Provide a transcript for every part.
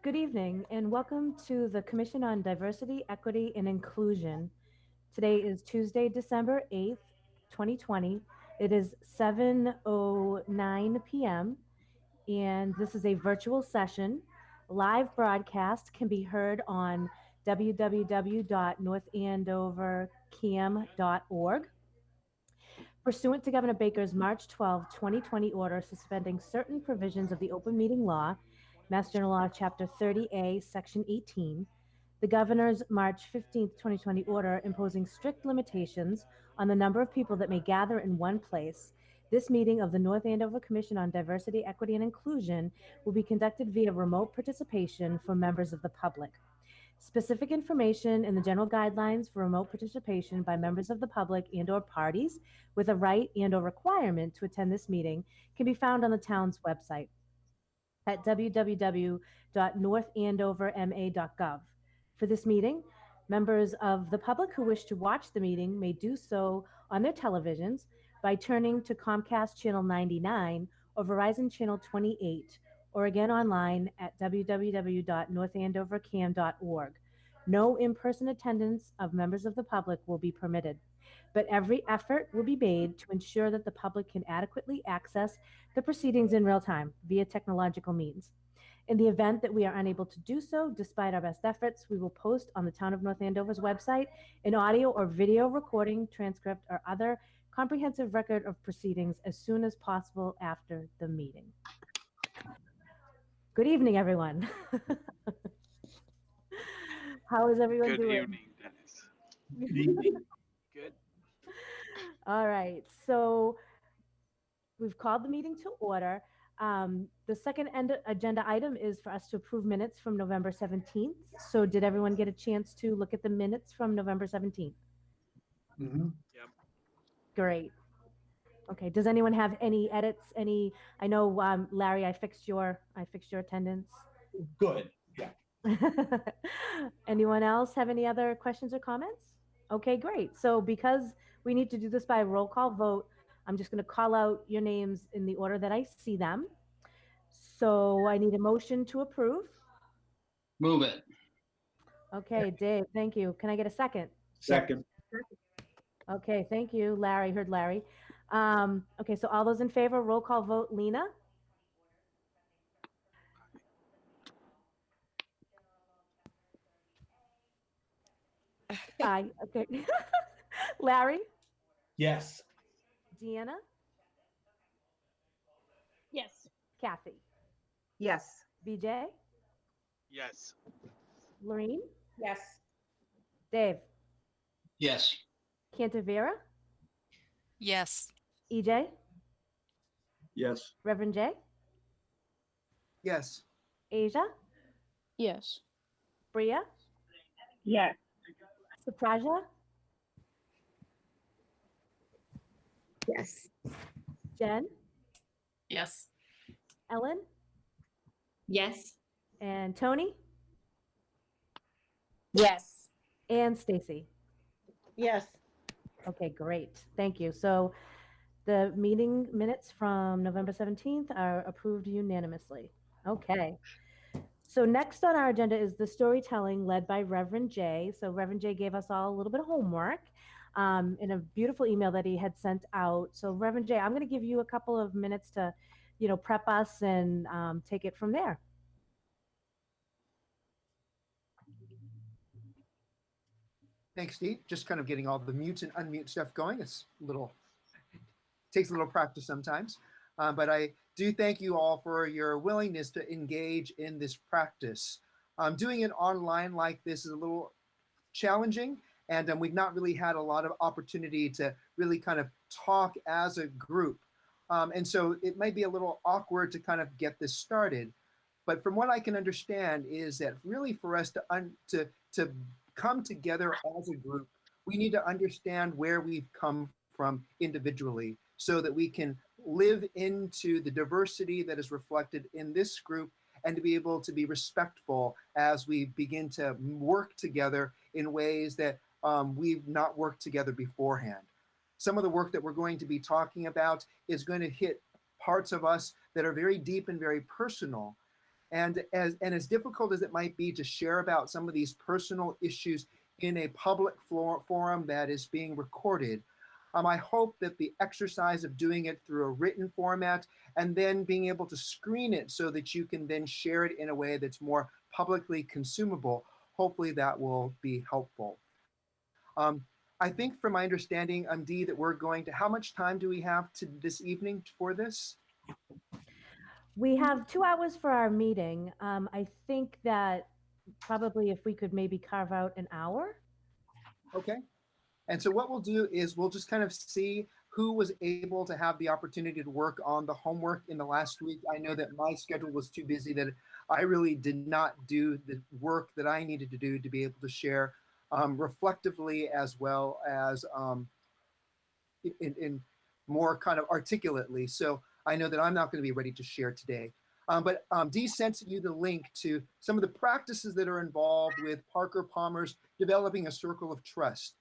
Good evening and welcome to the Commission on Diversity, Equity, and Inclusion. Today is Tuesday, December 8th, 2020. It is 7:09 p.m. and this is a virtual session. Live broadcast can be heard on www.northandovercam.org. Pursuant to Governor Baker's March 12, 2020 order suspending certain provisions of the open meeting law, Mass General Law, Chapter 30A, Section 18, the Governor's March 15, 2020 order imposing strict limitations on the number of people that may gather in one place, this meeting of the North Andover Commission on Diversity, Equity, and Inclusion will be conducted via remote participation for members of the public. Specific information in the general guidelines for remote participation by members of the public and/or parties with a right and/or requirement to attend this meeting can be found on the town's website at www.northandoverma.gov. For this meeting, members of the public who wish to watch the meeting may do so on their televisions by turning to Comcast Channel 99 or Verizon Channel 28, or again online at www.northandovercam.org. No in-person attendance of members of the public will be permitted, but every effort will be made to ensure that the public can adequately access the proceedings in real time via technological means. In the event that we are unable to do so, despite our best efforts, we will post on the Town of North Andover's website an audio or video recording, transcript, or other comprehensive record of proceedings as soon as possible after the meeting. Good evening, everyone. How is everyone Good doing? evening, Dennis. Good evening. Good. All right, so we've called the meeting to order. The second agenda item is for us to approve minutes from November 17th. So did everyone get a chance to look at the minutes from November 17th? Mm-hmm. Yep. Great. Okay, does anyone have any edits? I know, Larry, I fixed your attendance. Good. Yeah. Anyone else have any other questions or comments? Okay, great. So because we need to do this by roll call vote, I'm just going to call out your names in the order that I see them. So I need a motion to approve. Move it. Okay, Dave, thank you. Can I get a second? Second. Okay, thank you, Larry. Heard Larry. Okay, so all those in favor, roll call vote. Lena? Aye. Okay. Larry? Yes. Deanna? Yes. Kathy? Yes. BJ? Yes. Lorene? Yes. Dave? Yes. Cantavera? Yes. EJ? Yes. Reverend Jay? Yes. Asia? Yes. Bria? Yes. Supraja? Yes. Jen? Yes. Ellen? Yes. And Tony? Yes. And Stacy? Yes. Okay, great. Thank you. So the meeting minutes from November 17th are approved unanimously. Okay. So next on our agenda is the storytelling led by Reverend Jay. So Reverend Jay gave us all a little bit of homework in a beautiful email that he had sent out. So Reverend Jay, I'm going to give you a couple of minutes to, prep us and take it from there. Thanks, Steve. Just kind of getting all the mute and unmute stuff going. Takes a little practice sometimes. But I do thank you all for your willingness to engage in this practice. Doing it online like this is a little challenging, and we've not really had a lot of opportunity to really kind of talk as a group. And so it might be a little awkward to kind of get this started. But from what I can understand is that really for us to come together as a group, we need to understand where we've come from individually so that we can live into the diversity that is reflected in this group and to be able to be respectful as we begin to work together in ways that we've not worked together beforehand. Some of the work that we're going to be talking about is going to hit parts of us that are very deep and very personal. And as difficult as it might be to share about some of these personal issues in a public forum that is being recorded, I hope that the exercise of doing it through a written format and then being able to screen it so that you can then share it in a way that's more publicly consumable, hopefully that will be helpful. I think from my understanding, Dee, that we're going to, how much time do we have to this evening for this? We have 2 hours for our meeting. I think that probably if we could maybe carve out an hour. Okay. And so what we'll do is we'll just kind of see who was able to have the opportunity to work on the homework in the last week. I know that my schedule was too busy that I really did not do the work that I needed to do to be able to share reflectively as well as in more kind of articulately. So I know that I'm not going to be ready to share today. But Dee sent you the link to some of the practices that are involved with Parker Palmer's developing a circle of trust.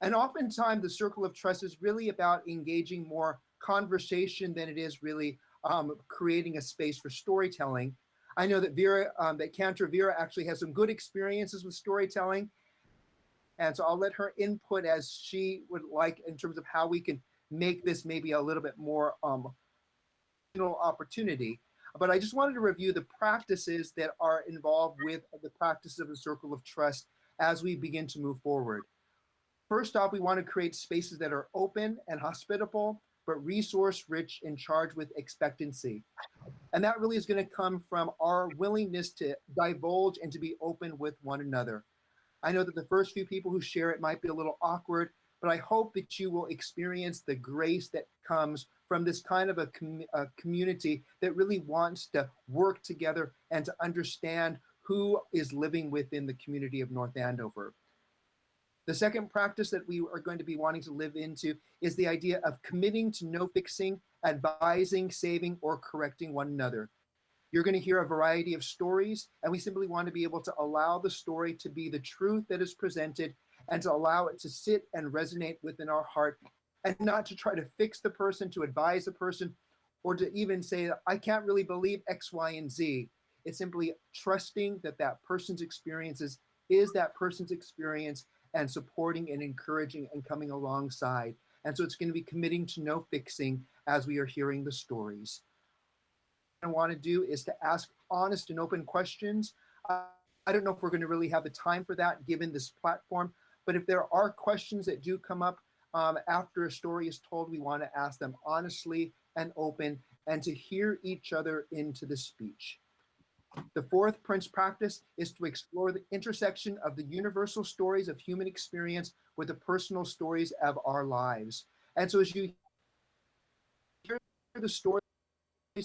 And oftentimes the circle of trust is really about engaging more conversation than it is really creating a space for storytelling. I know that that Cantor Vera actually has some good experiences with storytelling. And so I'll let her input as she would like in terms of how we can make this maybe a little bit more opportunity. But I just wanted to review the practices that are involved with the practice of the circle of trust as we begin to move forward. First off, we want to create spaces that are open and hospitable, but resource rich and charged with expectancy. And that really is going to come from our willingness to divulge and to be open with one another. I know that the first few people who share it might be a little awkward, but I hope that you will experience the grace that comes from this kind of a community that really wants to work together and to understand who is living within the community of North Andover. The second practice that we are going to be wanting to live into is the idea of committing to no fixing, advising, saving, or correcting one another. You're going to hear a variety of stories, and we simply want to be able to allow the story to be the truth that is presented and to allow it to sit and resonate within our heart, and not to try to fix the person, to advise the person, or to even say, I can't really believe X, Y, and Z. It's simply trusting that that person's experiences is that person's experience, and supporting and encouraging and coming alongside. And so it's going to be committing to no fixing as we are hearing the stories. What I want to do is to ask honest and open questions. I don't know if we're going to really have the time for that given this platform, but if there are questions that do come up after a story is told, we want to ask them honestly and open and to hear each other into the speech. The fourth practice is to explore the intersection of the universal stories of human experience with the personal stories of our lives. And so as you hear the stories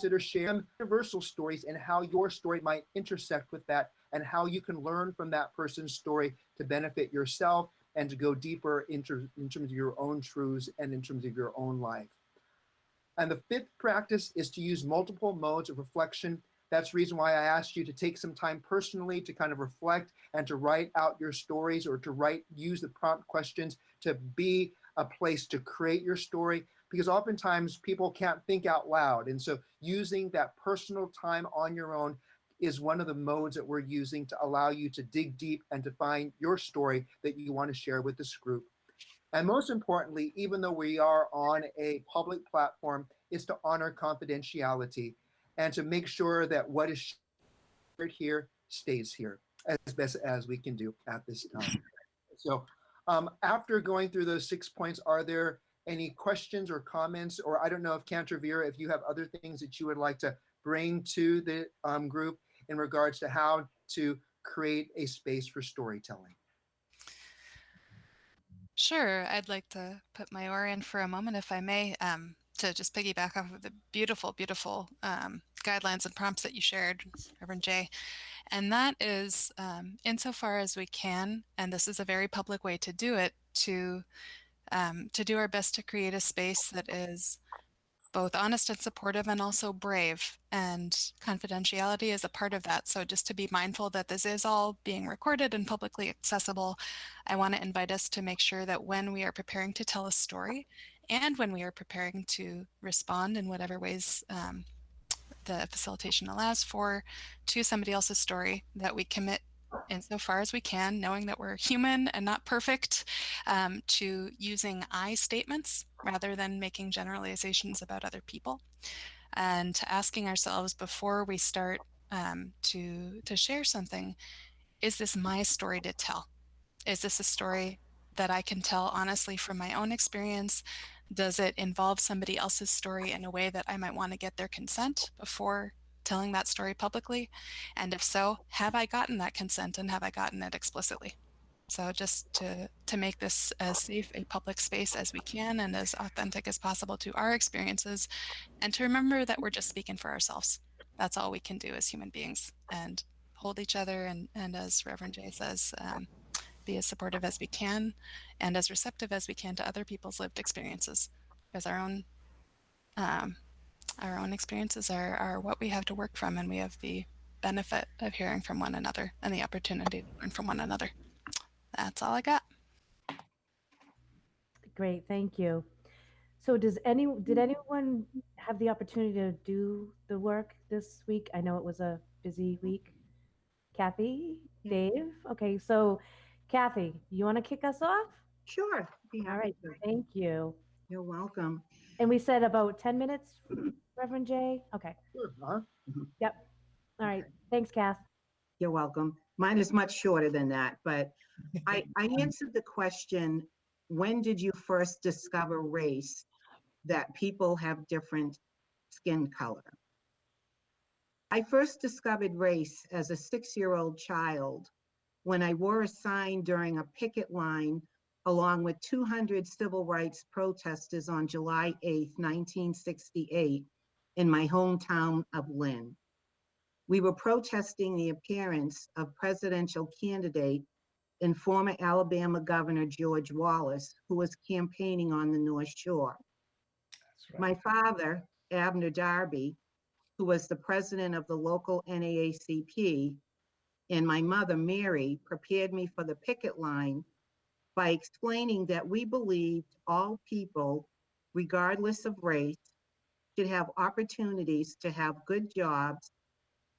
that are shared, universal stories, and how your story might intersect with that, and how you can learn from that person's story to benefit yourself and to go deeper in terms of your own truths and in terms of your own life. And the fifth practice is to use multiple modes of reflection. That's the reason why I asked you to take some time personally to kind of reflect and to write out your stories, or to use the prompt questions to be a place to create your story, because oftentimes people can't think out loud. And so using that personal time on your own is one of the modes that we're using to allow you to dig deep and to find your story that you want to share with this group. And most importantly, even though we are on a public platform, is to honor confidentiality and to make sure that what is shared here stays here as best as we can do at this time. So after going through those 6 points, are there any questions or comments? Or I don't know if Cantor Vera, if you have other things that you would like to bring to the group in regards to how to create a space for storytelling. Sure, I'd like to put my oar in for a moment, if I may, to just piggyback off of the beautiful, beautiful guidelines and prompts that you shared, Reverend Jay. And that is, insofar as we can, and this is a very public way to do it, to do our best to create a space that is both honest and supportive and also brave, and confidentiality is a part of that. So just to be mindful that this is all being recorded and publicly accessible, I want to invite us to make sure that when we are preparing to tell a story and when we are preparing to respond in whatever ways the facilitation allows for, to somebody else's story, that we commit insofar as we can, knowing that we're human and not perfect, to using I statements rather than making generalizations about other people, and to asking ourselves before we start to share something, is this my story to tell? Is this a story that I can tell honestly from my own experience? Does it involve somebody else's story in a way that I might want to get their consent before telling that story publicly? And if so, have I gotten that consent, and have I gotten it explicitly? So just to make this as safe a public space as we can and as authentic as possible to our experiences, and to remember that we're just speaking for ourselves. That's all we can do as human beings, and hold each other, and as Reverend Jay says, be as supportive as we can and as receptive as we can to other people's lived experiences, because our own experiences are what we have to work from, and we have the benefit of hearing from one another and the opportunity to learn from one another. That's all I got. Great, thank you. So did anyone have the opportunity to do the work this week? I know it was a busy week. Kathy, Dave? Okay, so Kathy, you want to kick us off? Sure. Be All happy right, to. thank you. You're welcome. And we said about 10 minutes, Reverend Jay? Okay, Sure. Uh-huh. yep. All right, thanks, Kath. You're welcome. Mine is much shorter than that, but I answered the question, when did you first discover race, that people have different skin color? I first discovered race as a 6-year-old child when I wore a sign during a picket line along with 200 civil rights protesters on July 8, 1968, in my hometown of Lynn. We were protesting the appearance of presidential candidate and former Alabama Governor George Wallace, who was campaigning on the North Shore. That's right. My father, Abner Darby, who was the president of the local NAACP, and my mother, Mary, prepared me for the picket line by explaining that we believed all people, regardless of race, should have opportunities to have good jobs,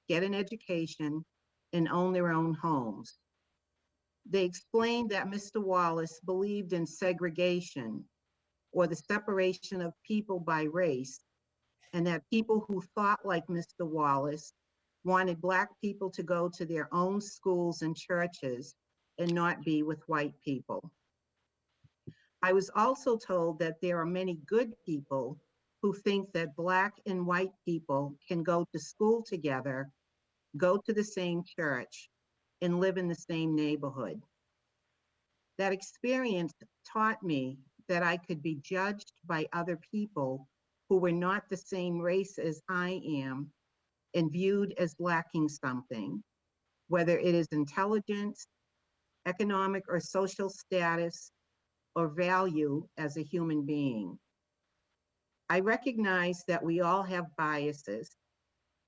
get an education, and own their own homes. They explained that Mr. Wallace believed in segregation, or the separation of people by race, and that people who thought like Mr. Wallace wanted Black people to go to their own schools and churches and not be with white people. I was also told that there are many good people who think that Black and white people can go to school together, go to the same church, and live in the same neighborhood. That experience taught me that I could be judged by other people who were not the same race as I am and viewed as lacking something, whether it is intelligence, economic or social status, or value as a human being. I recognize that we all have biases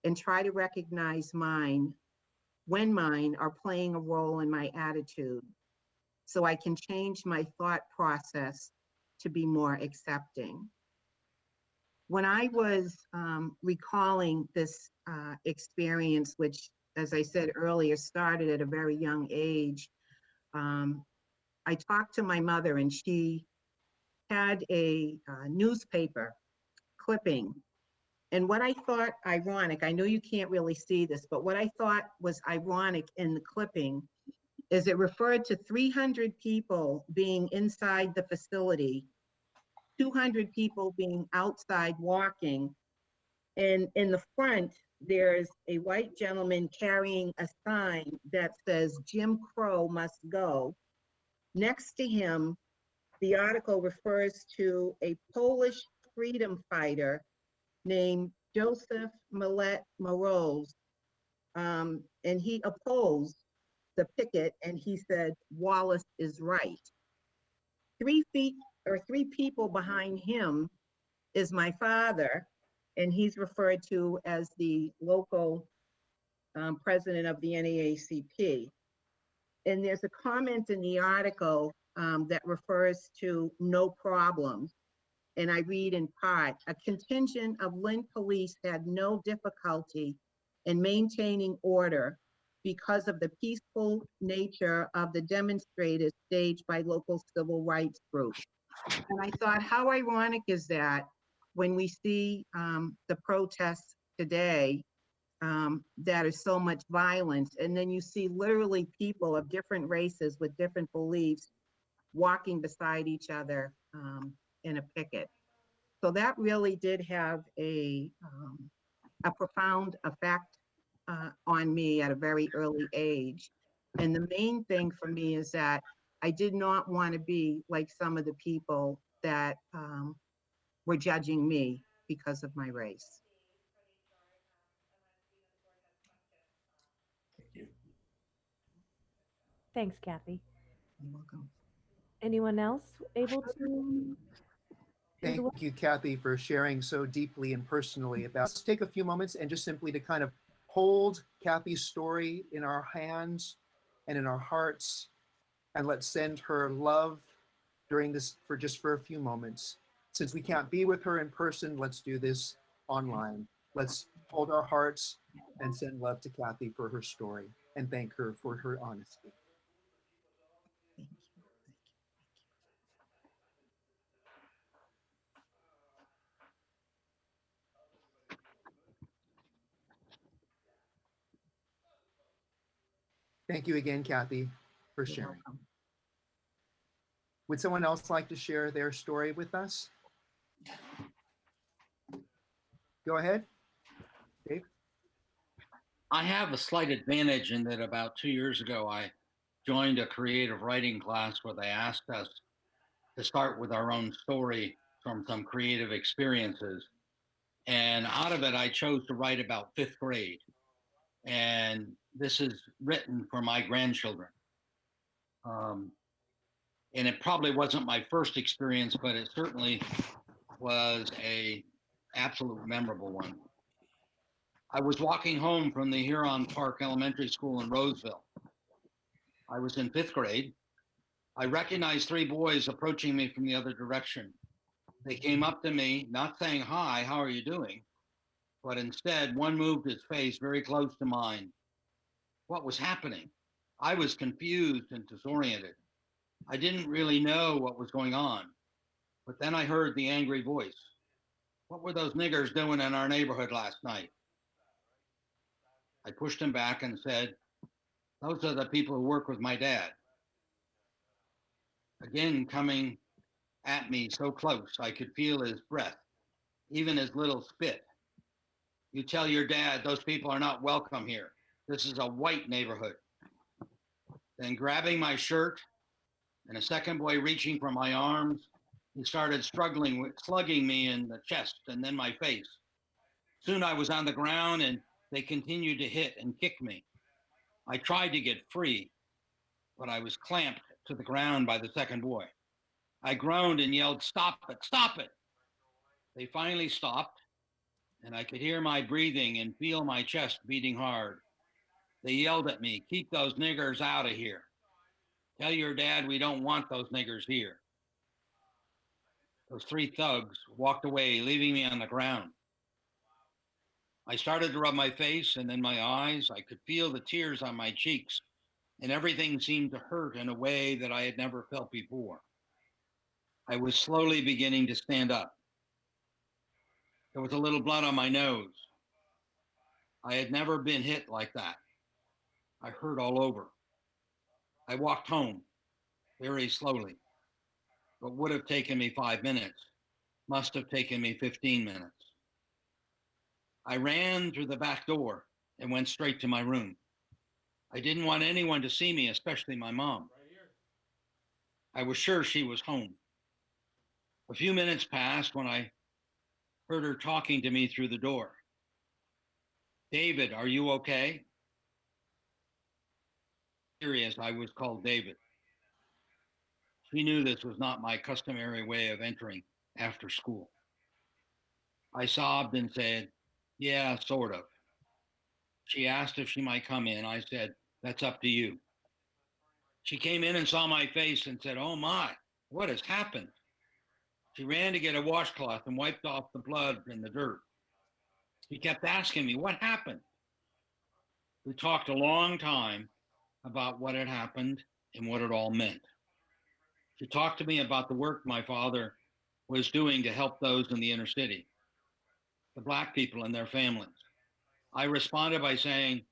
and try to recognize mine when mine are playing a role in my attitude, so I can change my thought process to be more accepting. When I was recalling this experience, which, as I said earlier, started at a very young age, I talked to my mother, and she had a newspaper clipping. And what I thought ironic, I know you can't really see this, but what I thought was ironic in the clipping is it referred to 300 people being inside the facility, 200 people being outside walking, and in the front, there's a white gentleman carrying a sign that says, "Jim Crow must go." Next to him, the article refers to a Polish freedom fighter named Joseph Millet Moroz, and he opposed the picket, and he said, "Wallace is right." 3 people behind him is my father, and he's referred to as the local president of the NAACP. And there's a comment in the article that refers to no problems. and I read in part, a contingent of Lynn police had no difficulty in maintaining order because of the peaceful nature of the demonstrators staged by local civil rights groups. And I thought, how ironic is that when we see the protests today, that is so much violence, and then you see literally people of different races with different beliefs walking beside each other in a picket. So that really did have a profound effect on me at a very early age. And the main thing for me is that I did not want to be like some of the people that were judging me because of my race. Thank you. Thanks, Kathy. You're welcome. Anyone else able to? Thank you, Kathy, for sharing so deeply and personally about. Let's take a few moments and just simply to kind of hold Kathy's story in our hands and in our hearts, and let's send her love during this for a few moments. Since we can't be with her in person, let's do this online. Let's hold our hearts and send love to Kathy for her story and thank her for her honesty. Thank you. Thank you again, Kathy, for You're sharing. welcome. Would someone else like to share their story with us? Go ahead, Dave. I have a slight advantage in that about 2 years ago, I joined a creative writing class where they asked us to start with our own story from some creative experiences. And out of it, I chose to write about 5th grade. And this is written for my grandchildren. And it probably wasn't my first experience, but it certainly was a absolute memorable one. I was walking home from the Huron Park Elementary School in Roseville. I was in 5th grade. I recognized 3 boys approaching me from the other direction. They came up to me, not saying, "Hi, how are you doing?" But instead, one moved his face very close to mine. What was happening? I was confused and disoriented. I didn't really know what was going on. But then I heard the angry voice. "What were those niggers doing in our neighborhood last night?" I pushed him back and said, "Those are the people who work with my dad." Again, coming at me so close, I could feel his breath, even his little spit. "You tell your dad those people are not welcome here. This is a white neighborhood." Then grabbing my shirt and a second boy reaching for my arms, he started slugging me in the chest and then my face. Soon I was on the ground and they continued to hit and kick me. I tried to get free, but I was clamped to the ground by the second boy. I groaned and yelled, "Stop it, stop it." They finally stopped, and I could hear my breathing and feel my chest beating hard. They yelled at me, "Keep those niggers out of here. Tell your dad we don't want those niggers here." Those 3 thugs walked away, leaving me on the ground. I started to rub my face and then my eyes. I could feel the tears on my cheeks, and everything seemed to hurt in a way that I had never felt before. I was slowly beginning to stand up. There was a little blood on my nose. I had never been hit like that. I hurt all over. I walked home very slowly. What would have taken me 5 minutes must have taken me 15 minutes. I ran through the back door and went straight to my room. I didn't want anyone to see me, especially my mom. I was sure she was home. A few minutes passed when I heard her talking to me through the door. "David, are you okay?" Serious, I was called David. She knew this was not my customary way of entering after school. I sobbed and said, "Yeah, sort of." She asked if she might come in. I said, "That's up to you." She came in and saw my face and said, "Oh my, what has happened?" She ran to get a washcloth and wiped off the blood and the dirt. She kept asking me, what happened? We talked a long time about what had happened and what it all meant. She talked to me about the work my father was doing to help those in the inner city, the Black people and their families. I responded by saying,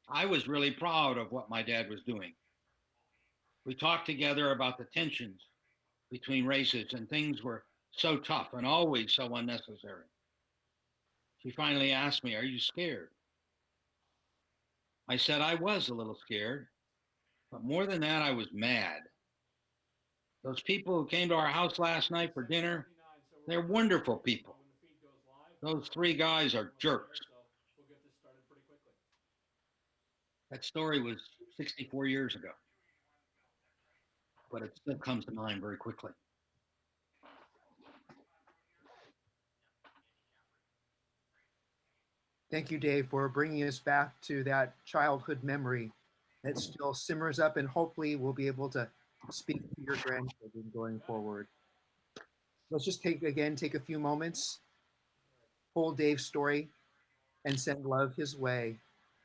I was really proud of what my dad was doing. We talked together about the tensions between races, and things were so tough and always so unnecessary. She finally asked me, are you scared? I said I was a little scared, but more than that, I was mad. Those people who came to our house last night for dinner, they're wonderful people. Those three guys are jerks. That story was 64 years ago, but it still comes to mind very quickly. Thank you, Dave, for bringing us back to that childhood memory that still simmers up, and hopefully we'll be able to speak to your grandchildren going forward. Let's just take a few moments, hold Dave's story, and send love his way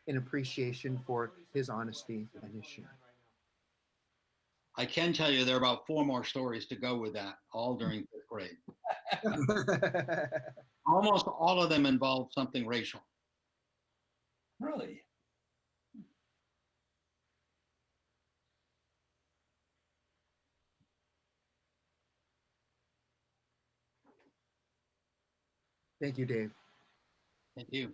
in appreciation for his honesty and his sharing. I can tell you there are about 4 more stories to go with that, all during 5th grade. Almost all of them involve something racial. Really? Thank you, Dave. Thank you.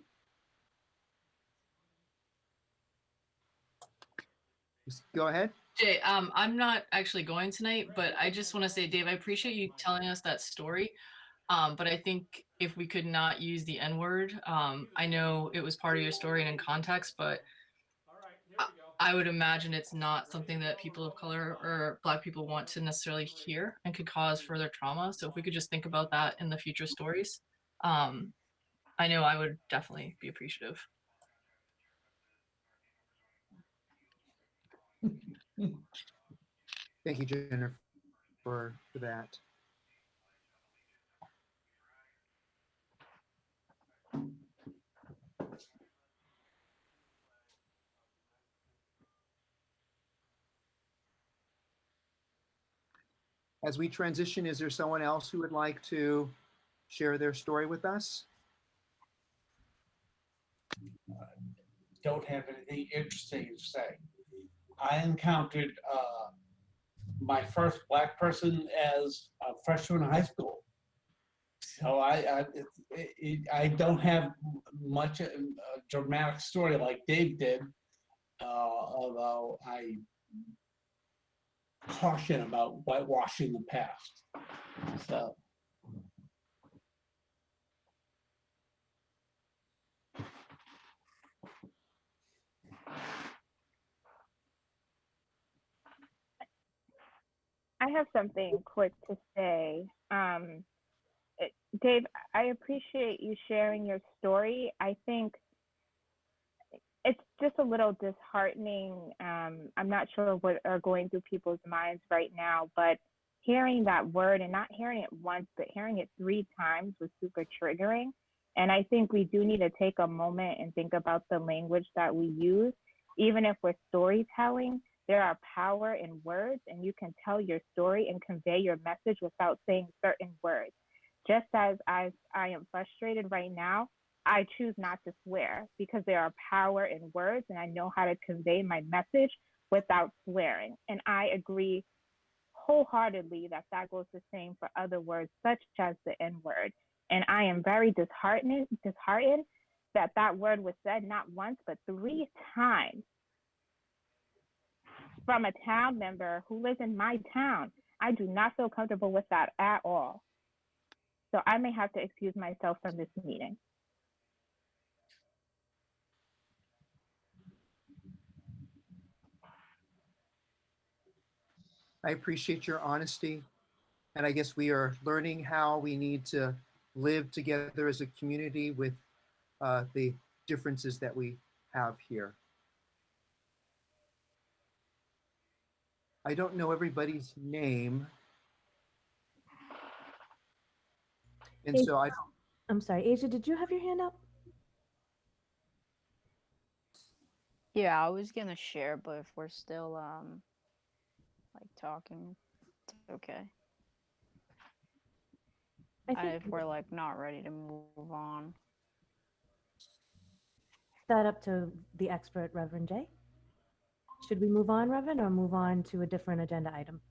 Just go ahead. Jay, I'm not actually going tonight, but I just want to say, Dave, I appreciate you telling us that story. But I think if we could not use the N-word, I know it was part of your story and in context, but I would imagine it's not something that people of color or Black people want to necessarily hear and could cause further trauma. So if we could just think about that in the future stories, I know I would definitely be appreciative. Thank you, Jennifer, for that. As we transition, is there someone else who would like to share their story with us? Don't have anything interesting to say. I encountered my first Black person as a freshman in high school. So I don't have much a dramatic story like Dave did, although I caution about whitewashing the past. So. I have something quick to say. Dave, I appreciate you sharing your story. I think it's just a little disheartening. I'm not sure what are going through people's minds right now, but hearing that word, and not hearing it once, but hearing it 3 times, was super triggering. And I think we do need to take a moment and think about the language that we use. Even if we're storytelling, there are power in words, and you can tell your story and convey your message without saying certain words. Just as I am frustrated right now, I choose not to swear because there are power in words, and I know how to convey my message without swearing. And I agree wholeheartedly that that goes the same for other words, such as the N-word. And I am very disheartened that that word was said not once, but 3 times from a town member who lives in my town. I do not feel comfortable with that at all. So I may have to excuse myself from this meeting. I appreciate your honesty. And I guess we are learning how we need to live together as a community with the differences that we have here. I don't know everybody's name. And so I'm sorry, Asia, did you have your hand up? Yeah, I was gonna share, but if we're still like talking, it's okay. I think If we're like not ready to move on. that up to the expert, Reverend Jay. Should we move on, Reverend, or move on to a different agenda item?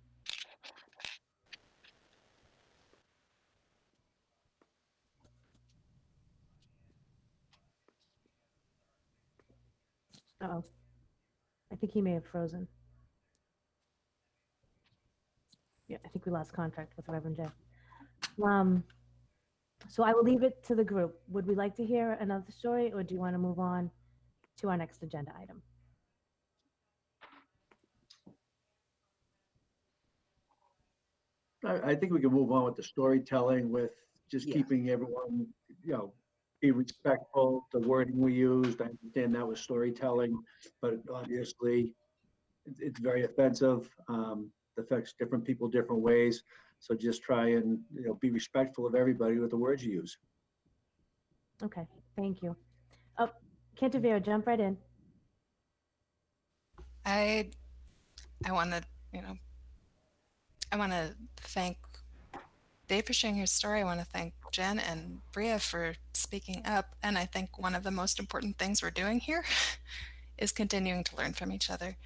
Uh-oh. I think he may have frozen. Yeah, I think we lost contact with Reverend Jay. So I will leave it to the group. Would we like to hear another story, or do you want to move on to our next agenda item? I think we can move on with the storytelling with just Yeah. keeping everyone, be respectful. The wording we used, I understand that was storytelling, but obviously it's very offensive. Affects different people different ways. So just try and, be respectful of everybody with the words you use. Okay, thank you. Oh, Cantavera, jump right in. I want to, I want to thank Dave for sharing his story. I want to thank Jen and Bria for speaking up. And I think one of the most important things we're doing here is continuing to learn from each other,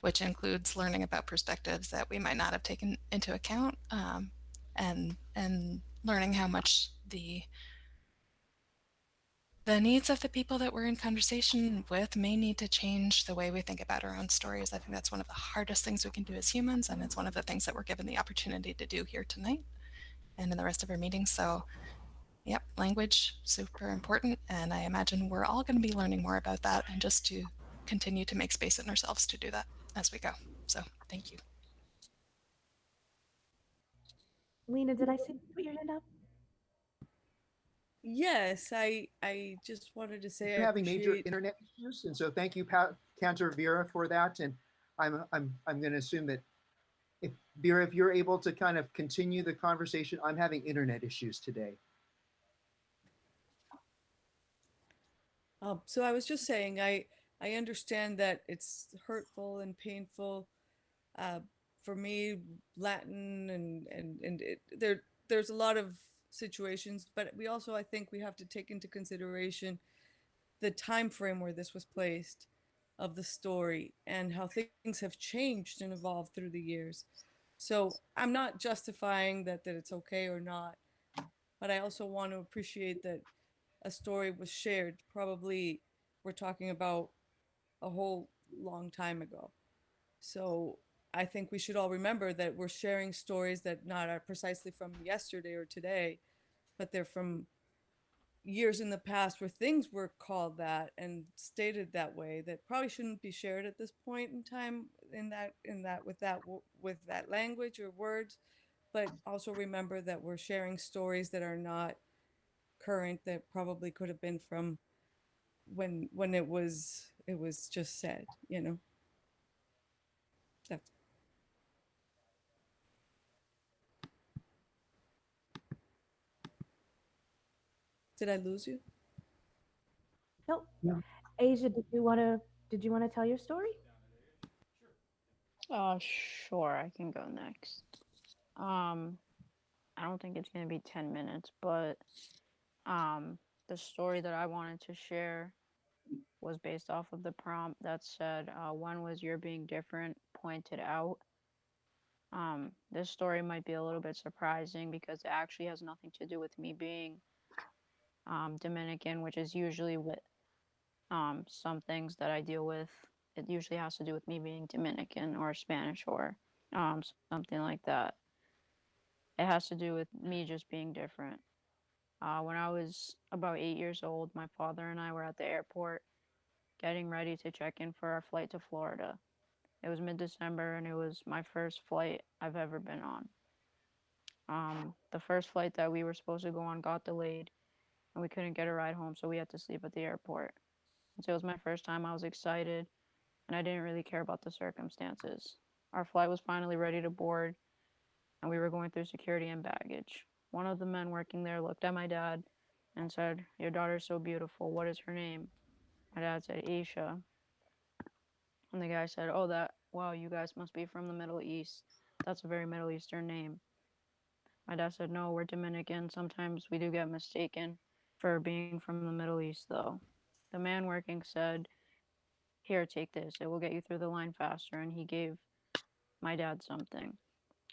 which includes learning about perspectives that we might not have taken into account, and learning how much the needs of the people that we're in conversation with may need to change the way we think about our own stories. I think that's one of the hardest things we can do as humans, and it's one of the things that we're given the opportunity to do here tonight and in the rest of our meetings. So, yep, language, super important, and I imagine we're all going to be learning more about that, and just to continue to make space in ourselves to do that as we go. So, thank you. Lena, did I see you put your hand up? Yes, I just wanted to say I We're having major appreciate. internet issues, and so thank you, Cantor Vera, for that. And I'm going to assume that if Vera, if you're able to kind of continue the conversation, I'm having internet issues today. So I was just saying I understand that it's hurtful and painful uh, for me, Latin there's a lot of situations, but we also I think we have to take into consideration the time frame where this was placed of the story and how things have changed and evolved through the years. So I'm not justifying that it's okay or not, but I also want to appreciate that a story was shared. Probably we're talking about a whole long time ago. So I think we should all remember that we're sharing stories that not are precisely from yesterday or today, but they're from years in the past where things were called that and stated that way that probably shouldn't be shared at this point in time with that language or words. But also remember that we're sharing stories that are not current, that probably could have been from when it was just said, that's. Did I lose you? Nope. No. Asia, did you want to tell your story? Sure, I can go next. Um, I don't think it's gonna be 10 minutes, but the story that I wanted to share was based off of the prompt that said, "When was your being different pointed out?" This story might be a little bit surprising because it actually has nothing to do with me being Dominican, which is usually what some things that I deal with. It usually has to do with me being Dominican or Spanish or something like that. It has to do with me just being different. When I was about 8 years old, my father and I were at the airport getting ready to check in for our flight to Florida. It was mid-December and it was my first flight I've ever been on. The first flight that we were supposed to go on got delayed and we couldn't get a ride home, so we had to sleep at the airport. And so it was my first time. I was excited and I didn't really care about the circumstances. Our flight was finally ready to board and we were going through security and baggage. One of the men working there looked at my dad and said, "Your daughter's so beautiful. What is her name?" My dad said, "Aisha." And the guy said, "Oh, wow, you guys must be from the Middle East. That's a very Middle Eastern name." My dad said, "No, we're Dominican. Sometimes we do get mistaken for being from the Middle East, though." The man working said, "Here, take this. It will get you through the line faster." And he gave my dad something.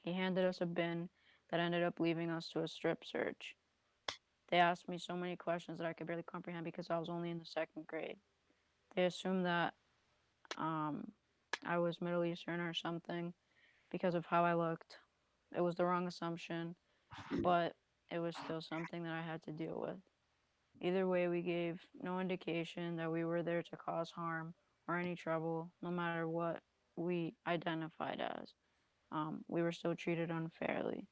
He handed us a bin that ended up leaving us to a strip search. They asked me so many questions that I could barely comprehend because I was only in the second grade. They assumed that I was Middle Eastern or something because of how I looked. It was the wrong assumption, but it was still something that I had to deal with. Either way, we gave no indication that we were there to cause harm or any trouble, no matter what we identified as. We were still treated unfairly.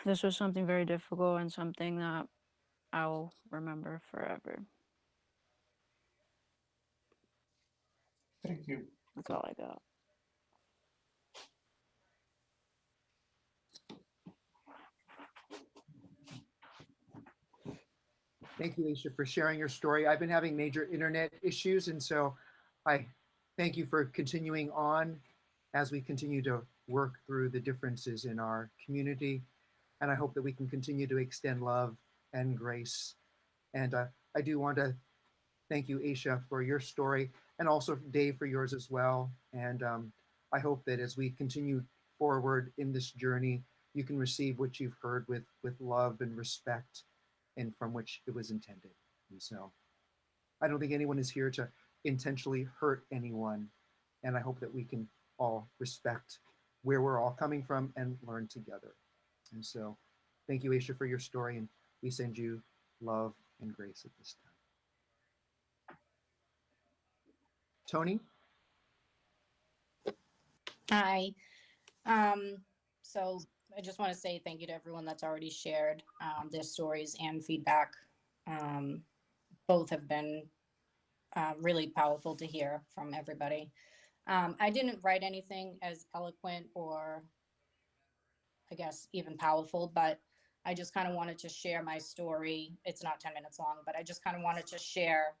This was something very difficult and something that I'll remember forever. Thank you. That's all I got. Thank you, Aisha, for sharing your story. I've been having major internet issues, and so I thank you for continuing on as we continue to work through the differences in our community. And I hope that we can continue to extend love and grace. And I do want to thank you, Aisha, for your story, and also Dave for yours as well. And I hope that as we continue forward in this journey, you can receive what you've heard with love and respect, and from which it was intended. And so I don't think anyone is here to intentionally hurt anyone. And I hope that we can all respect where we're all coming from and learn together. And so thank you, Aisha, for your story. And we send you love and grace at this time. Tony? Hi. So I just want to say thank you to everyone that's already shared their stories and feedback. Both have been really powerful to hear from everybody. I didn't write anything as eloquent or I guess even powerful, but I just kind of wanted to share my story. It's not 10 minutes long, but I just kind of wanted to share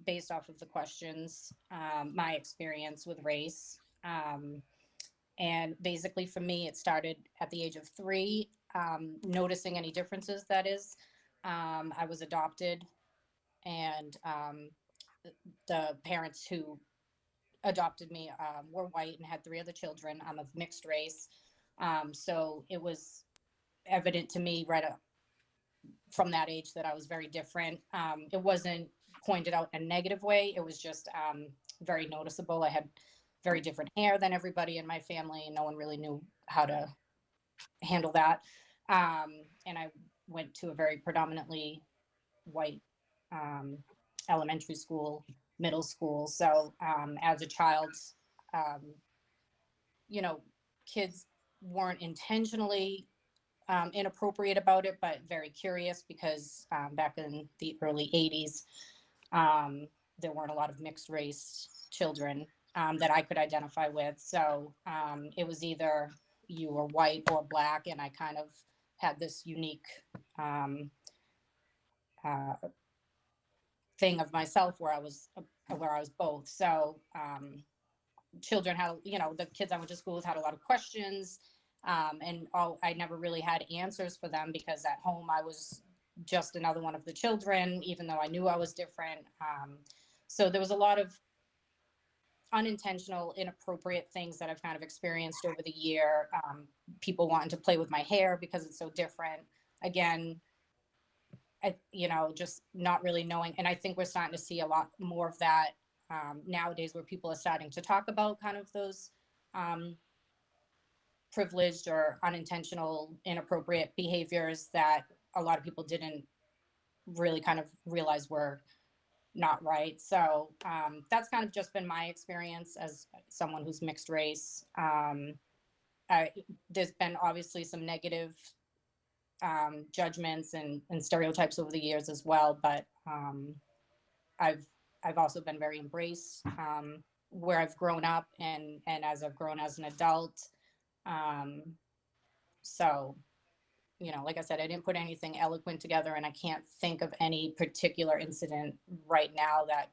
based off of the questions, my experience with race. And basically for me, it started at the age of 3, noticing any differences, that is. I was adopted, and the parents who adopted me were white and had 3 other children. I'm of mixed race. So it was evident to me right up from that age that I was very different. It wasn't pointed out in a negative way. It was just very noticeable. I had very different hair than everybody in my family, and no one really knew how to handle that. And I went to a very predominantly white elementary school, middle school. So as a child, you know, kids weren't intentionally inappropriate about it, but very curious because back in the early 80s, there weren't a lot of mixed race children that I could identify with. So it was either you were white or black, and I kind of had this unique thing of myself where I was both. So children had, you know, the kids I went to school with had a lot of questions, and I never really had answers for them because at home I was just another one of the children, even though I knew I was different. So there was a lot of unintentional, inappropriate things that I've kind of experienced over the year. People wanting to play with my hair because it's so different. Again, you know, just not really knowing. And I think we're starting to see a lot more of that nowadays, where people are starting to talk about kind of those privileged or unintentional, inappropriate behaviors that a lot of people didn't really kind of realize were not right. So that's kind of just been my experience as someone who's mixed race. There's been obviously some negative judgments and stereotypes over the years as well, but I've also been very embraced where I've grown up and as I've grown as an adult. So like I said, I didn't put anything eloquent together, and I can't think of any particular incident right now that,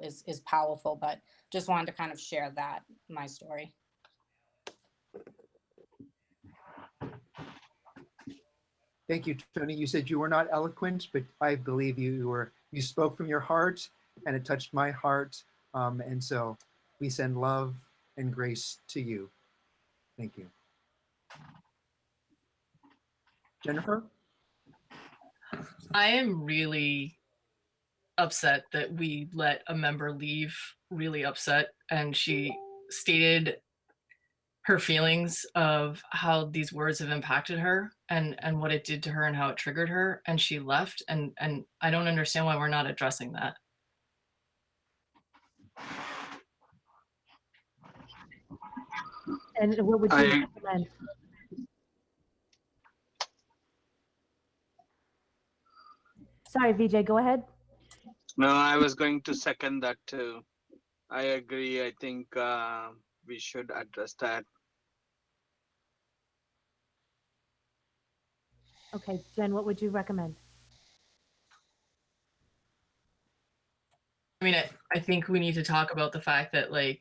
is powerful, but just wanted to kind of share my story. Thank you, Tony. You said you were not eloquent, but I believe you spoke from your heart, and it touched my heart. And so we send love and grace to you. Thank you. Jennifer? I am really upset that we let a member leave, really upset. And she stated her feelings of how these words have impacted her and what it did to her and how it triggered her. And she left. And I don't understand why we're not addressing that. And what would you recommend? Sorry, VJ, go ahead. No, I was going to second that too. I agree. I think we should address that. Okay, Jen, what would you recommend? I mean, I think we need to talk about the fact that, like,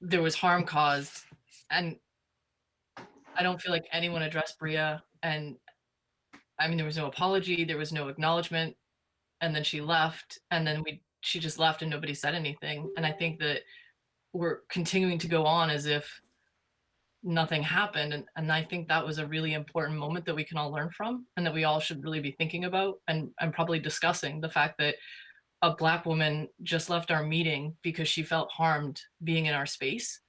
there was harm caused, and I don't feel like anyone addressed Bria. And I mean, there was no apology, there was no acknowledgement, and then she left, and then she just left and nobody said anything. And I think that we're continuing to go on as if nothing happened. And I think that was a really important moment that we can all learn from, and that we all should really be thinking about and probably discussing the fact that a Black woman just left our meeting because she felt harmed being in our space.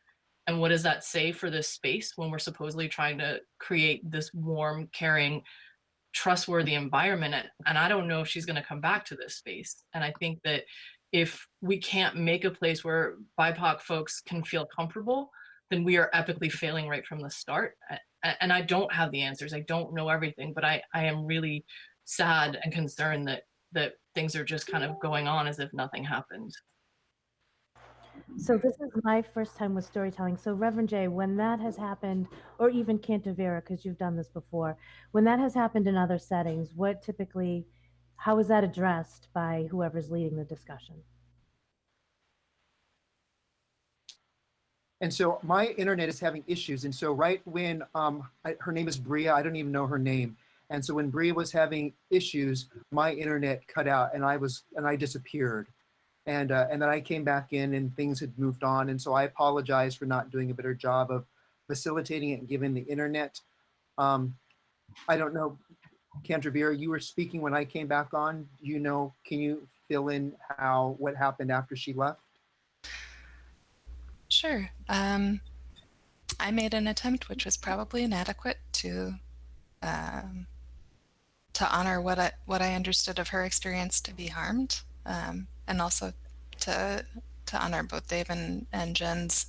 And what does that say for this space when we're supposedly trying to create this warm, caring, trustworthy environment? And I don't know if she's going to come back to this space. And I think that if we can't make a place where BIPOC folks can feel comfortable, then we are epically failing right from the start. And I don't have the answers. I don't know everything, but I am really sad and concerned that things are just kind of going on as if nothing happened. So this is my first time with storytelling. So Reverend Jay, when that has happened, or even Cantavera, because you've done this before, when that has happened in other settings, how is that addressed by whoever's leading the discussion? And so my internet is having issues. And so right when, her name is Bria, I don't even know her name. And so when Bria was having issues, my internet cut out and I disappeared. And then I came back in and things had moved on. And so I apologize for not doing a better job of facilitating it given the internet. I don't know, Cantavera, you were speaking when I came back on. Can you fill in what happened after she left? Sure. I made an attempt, which was probably inadequate, to honor what I understood of her experience to be harmed, and also to honor both Dave and Jen's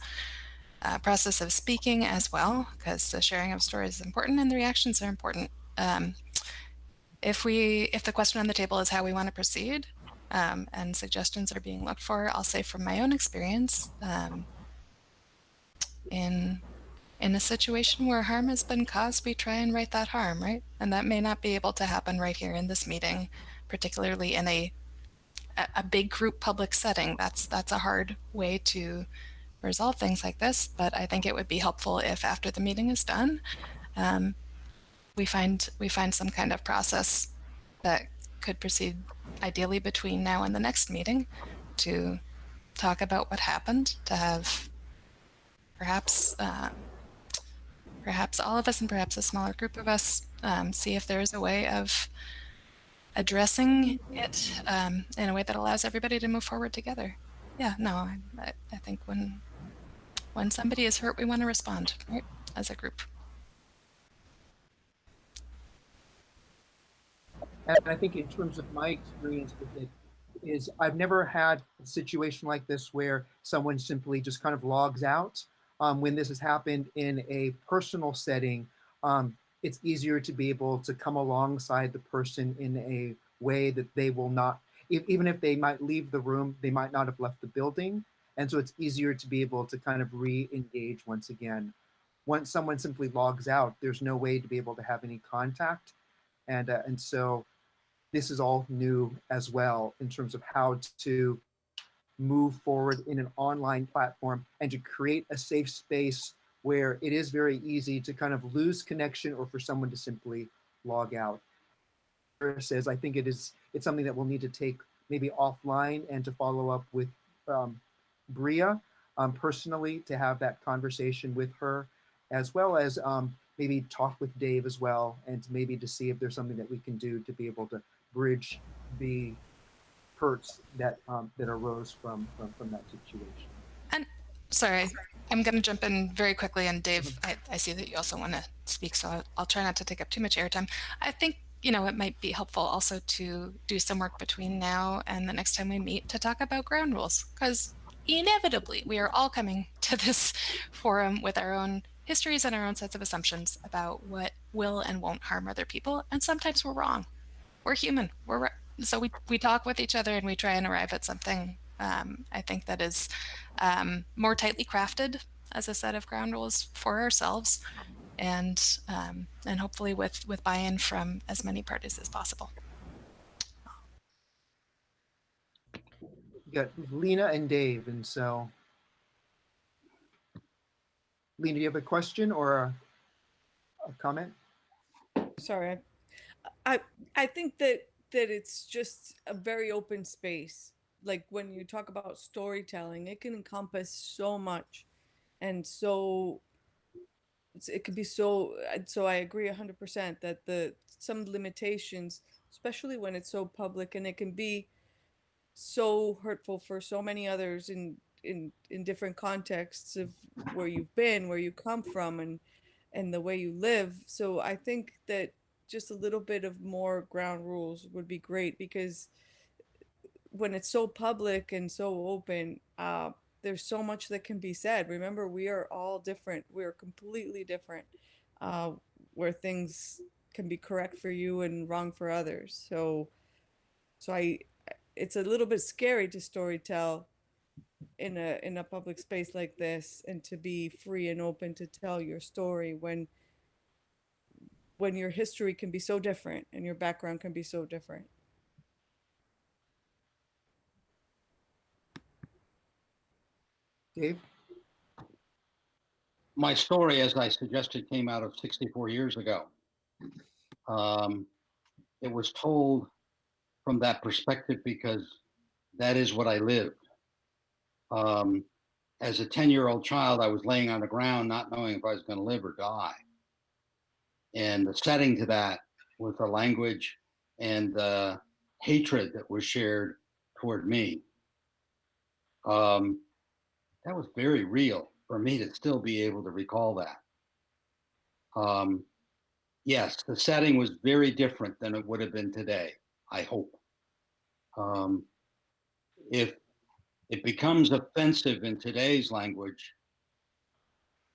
process of speaking as well, because the sharing of stories is important and the reactions are important. If the question on the table is how we want to proceed, and suggestions are being looked for, I'll say from my own experience, in a situation where harm has been caused, we try and right that harm, right? And that may not be able to happen right here in this meeting, particularly in a big group public setting. That's a hard way to resolve things like this, but I think it would be helpful if after the meeting is done, we find some kind of process that could proceed ideally between now and the next meeting to talk about what happened, to have perhaps all of us and perhaps a smaller group of us see if there is a way of addressing it in a way that allows everybody to move forward together. Yeah, no, I think when somebody is hurt, we want to respond, right, as a group. And I think in terms of my experience with it is I've never had a situation like this where someone simply just kind of logs out. When this has happened in a personal setting, it's easier to be able to come alongside the person in a way that they will not, even if they might leave the room, they might not have left the building. And so it's easier to be able to kind of re-engage once again. once someone simply logs out, there's no way to be able to have any contact. And so this is all new as well in terms of how to move forward in an online platform and to create a safe space where it is very easy to kind of lose connection or for someone to simply log out. Says, I think it's something that we'll need to take maybe offline and to follow up with Bria personally to have that conversation with her, as well as maybe talk with Dave as well, and maybe to see if there's something that we can do to be able to bridge the hurts that that arose from that situation. And sorry, I'm going to jump in very quickly. And Dave, I see that you also want to speak, so I'll try not to take up too much airtime. I think, you know, it might be helpful also to do some work between now and the next time we meet to talk about ground rules, because inevitably we are all coming to this forum with our own histories and our own sets of assumptions about what will and won't harm other people. And sometimes we're wrong. We're human. So we talk with each other and we try and arrive at something I think that is more tightly crafted as a set of ground rules for ourselves, and hopefully with buy-in from as many parties as possible. You got Lena and Dave, and so Lena, do you have a question or a comment? Sorry, I think that it's just a very open space. Like when you talk about storytelling, it can encompass so much, and so it could be so. So I agree 100% that some limitations, especially when it's so public, and it can be so hurtful for so many others in different contexts of where you've been, where you come from, and the way you live. So I think that just a little bit of more ground rules would be great, because when it's so public and so open, there's so much that can be said. Remember, we are all different. We are completely different, where things can be correct for you and wrong for others. So it's a little bit scary to storytell in a public space like this, and to be free and open to tell your story when your history can be so different and your background can be so different. Dave? My story, as I suggested, came out of 64 years ago. It was told from that perspective because that is what I lived. As a 10-year-old child, I was laying on the ground, not knowing if I was going to live or die. And the setting to that was the language and the hatred that was shared toward me. That was very real for me to still be able to recall that. Yes, the setting was very different than it would have been today, I hope. If it becomes offensive in today's language,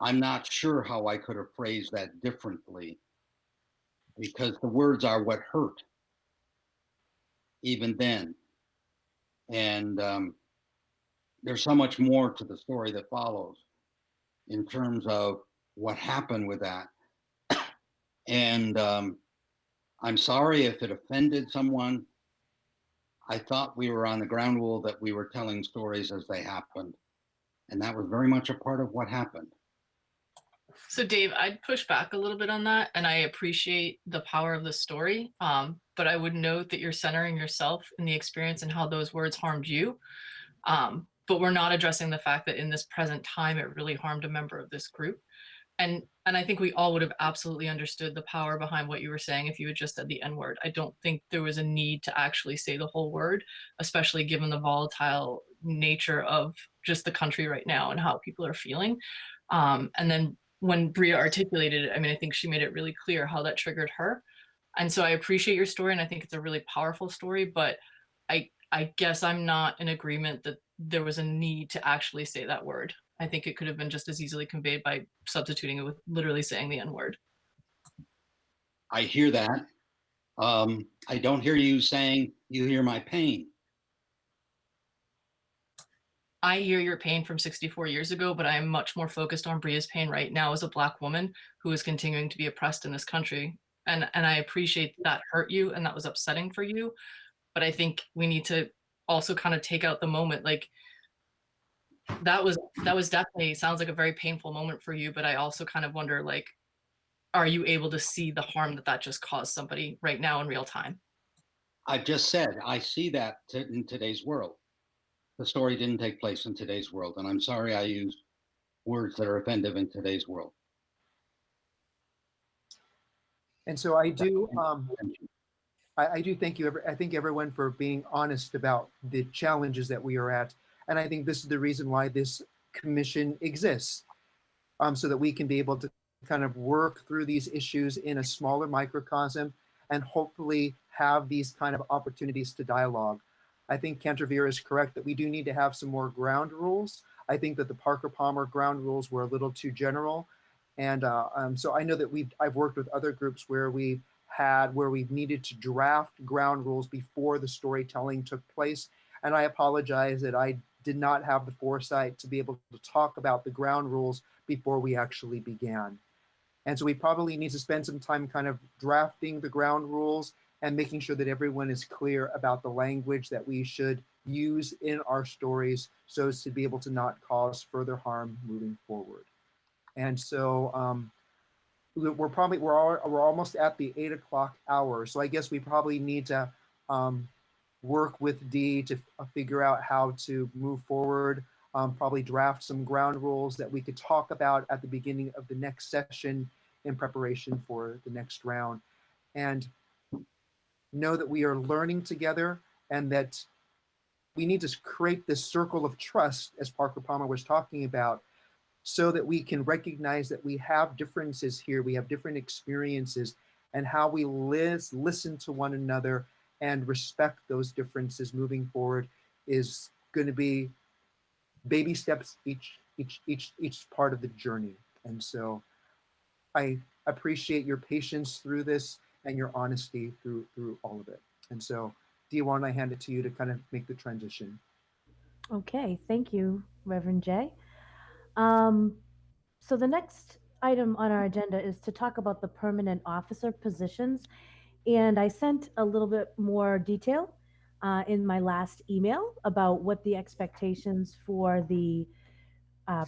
I'm not sure how I could have phrased that differently, because the words are what hurt, even then. And there's so much more to the story that follows in terms of what happened with that. And I'm sorry if it offended someone. I thought we were on the ground rule that we were telling stories as they happened. And that was very much a part of what happened. So Dave, I'd push back a little bit on that, and I appreciate the power of the story, but I would note that you're centering yourself in the experience and how those words harmed you. But we're not addressing the fact that in this present time, it really harmed a member of this group. And I think we all would have absolutely understood the power behind what you were saying if you had just said the N-word. I don't think there was a need to actually say the whole word, especially given the volatile nature of just the country right now and how people are feeling. And then when Bria articulated it, I mean, I think she made it really clear how that triggered her. And so I appreciate your story, and I think it's a really powerful story, but I guess I'm not in agreement that there was a need to actually say that word. I think it could have been just as easily conveyed by substituting it with literally saying the N-word. I hear that. I don't hear you saying you hear my pain. I hear your pain from 64 years ago, but I am much more focused on Bria's pain right now as a Black woman who is continuing to be oppressed in this country. And I appreciate that hurt you and that was upsetting for you. But I think we need to also kind of take out the moment. Like that was definitely sounds like a very painful moment for you. But I also kind of wonder, like, are you able to see the harm that just caused somebody right now in real time? I've just said, I see that in today's world. The story didn't take place in today's world. And I'm sorry I used words that are offensive in today's world. And so I do, I do thank you. I thank everyone for being honest about the challenges that we are at. And I think this is the reason why this commission exists, so that we can be able to kind of work through these issues in a smaller microcosm and hopefully have these kind of opportunities to dialogue. I think Cantervere is correct that we do need to have some more ground rules. I think that the Parker Palmer ground rules were a little too general. And so I know that I've worked with other groups where we've needed to draft ground rules before the storytelling took place. And I apologize that I did not have the foresight to be able to talk about the ground rules before we actually began. And so we probably need to spend some time kind of drafting the ground rules and making sure that everyone is clear about the language that we should use in our stories so as to be able to not cause further harm moving forward. And so we're almost at the 8 o'clock hour. So I guess we probably need to work with Dee to figure out how to move forward, probably draft some ground rules that we could talk about at the beginning of the next session in preparation for the next round. And know that we are learning together and that we need to create this circle of trust, as Parker Palmer was talking about, so that we can recognize that we have differences here, we have different experiences, and how we listen to one another and respect those differences moving forward is going to be baby steps each part of the journey. And so I appreciate your patience through this and your honesty through all of it. And so Dee, why don't I hand it to you to kind of make the transition? Okay, thank you, Reverend Jay. So the next item on our agenda is to talk about the permanent officer positions. And I sent a little bit more detail in my last email about what the expectations for the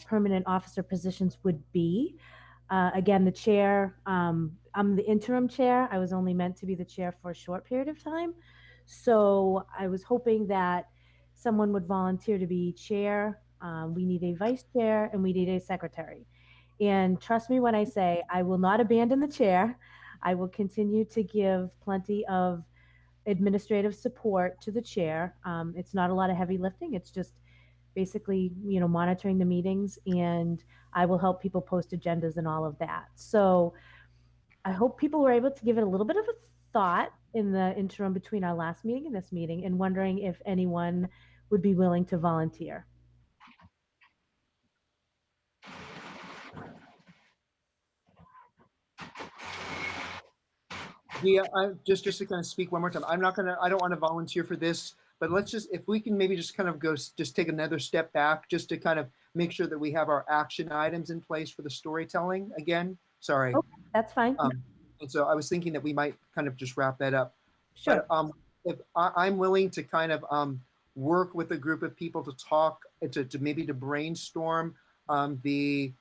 permanent officer positions would be. Again, the chair, I'm the interim chair. I was only meant to be the chair for a short period of time. So I was hoping that someone would volunteer to be chair. We need a vice chair and we need a secretary. And trust me when I say I will not abandon the chair. I will continue to give plenty of administrative support to the chair. It's not a lot of heavy lifting. It's just basically, monitoring the meetings, and I will help people post agendas and all of that. So I hope people were able to give it a little bit of a thought in the interim between our last meeting and this meeting, and wondering if anyone would be willing to volunteer. Yeah, just to kind of speak one more time. I don't want to volunteer for this, but let's just, if we can maybe just kind of just take another step back, just to kind of make sure that we have our action items in place for the storytelling again. Sorry. Okay, that's fine. And so I was thinking that we might kind of just wrap that up. Sure. But if I'm willing to kind of work with a group of people to talk, to maybe to brainstorm the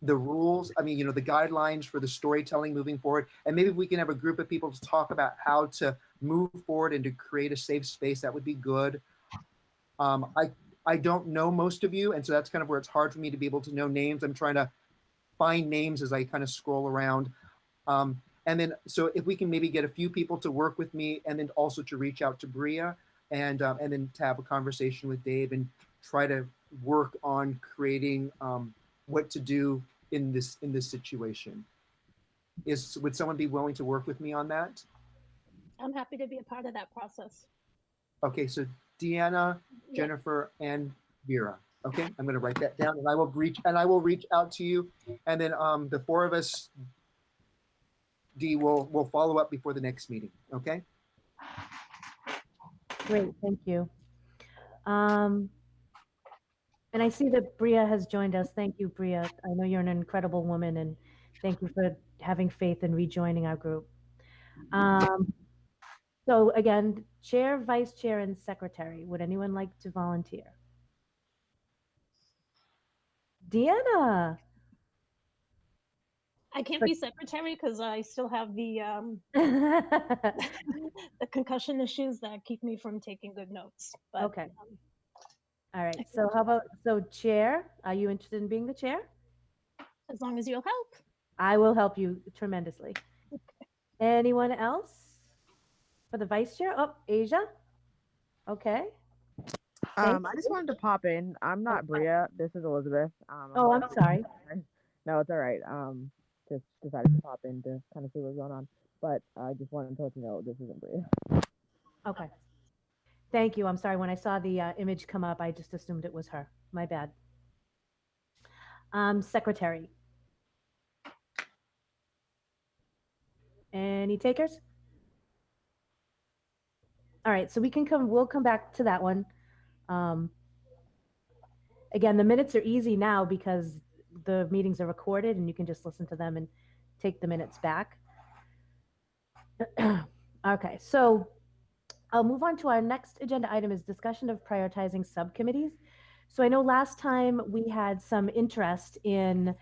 rules, the guidelines for the storytelling moving forward. And maybe if we can have a group of people to talk about how to move forward and to create a safe space, that would be good. I don't know most of you, and so that's kind of where it's hard for me to be able to know names. I'm trying to find names as I kind of scroll around. And then, so if we can maybe get a few people to work with me, and then also to reach out to Bria, and then to have a conversation with Dave and try to work on creating what to do in this situation. Would someone be willing to work with me on that? I'm happy to be a part of that process. Okay, so Deanna, Jennifer, and Vera. Okay, I'm going to write that down, and I will reach out to you, and then the four of us, Dee, will follow up before the next meeting. Okay. Great, thank you. And I see that Bria has joined us. Thank you, Bria. I know you're an incredible woman, and thank you for having faith and rejoining our group. So again, chair, vice chair, and secretary. Would anyone like to volunteer? Deanna. I can't be secretary because I still have the the concussion issues that keep me from taking good notes. But, Okay. All right. So how about, so chair, are you interested in being the chair? As long as you'll help. I will help you tremendously. Anyone else for the vice chair? Oh, Asia. Okay. I just wanted to pop in. I'm not Bria. This is Elizabeth. Oh, I'm sorry. No, it's all right. Just decided to pop in to kind of see what's going on. But I just wanted to let you know this isn't Bria. Okay. Thank you. I'm sorry. When I saw the image come up, I just assumed it was her. My bad. Secretary. Any takers? All right. So we'll come back to that one. Again, the minutes are easy now because the meetings are recorded and you can just listen to them and take the minutes back. Okay, so I'll move on to our next agenda item is discussion of prioritizing subcommittees. So I know last time we had some interest in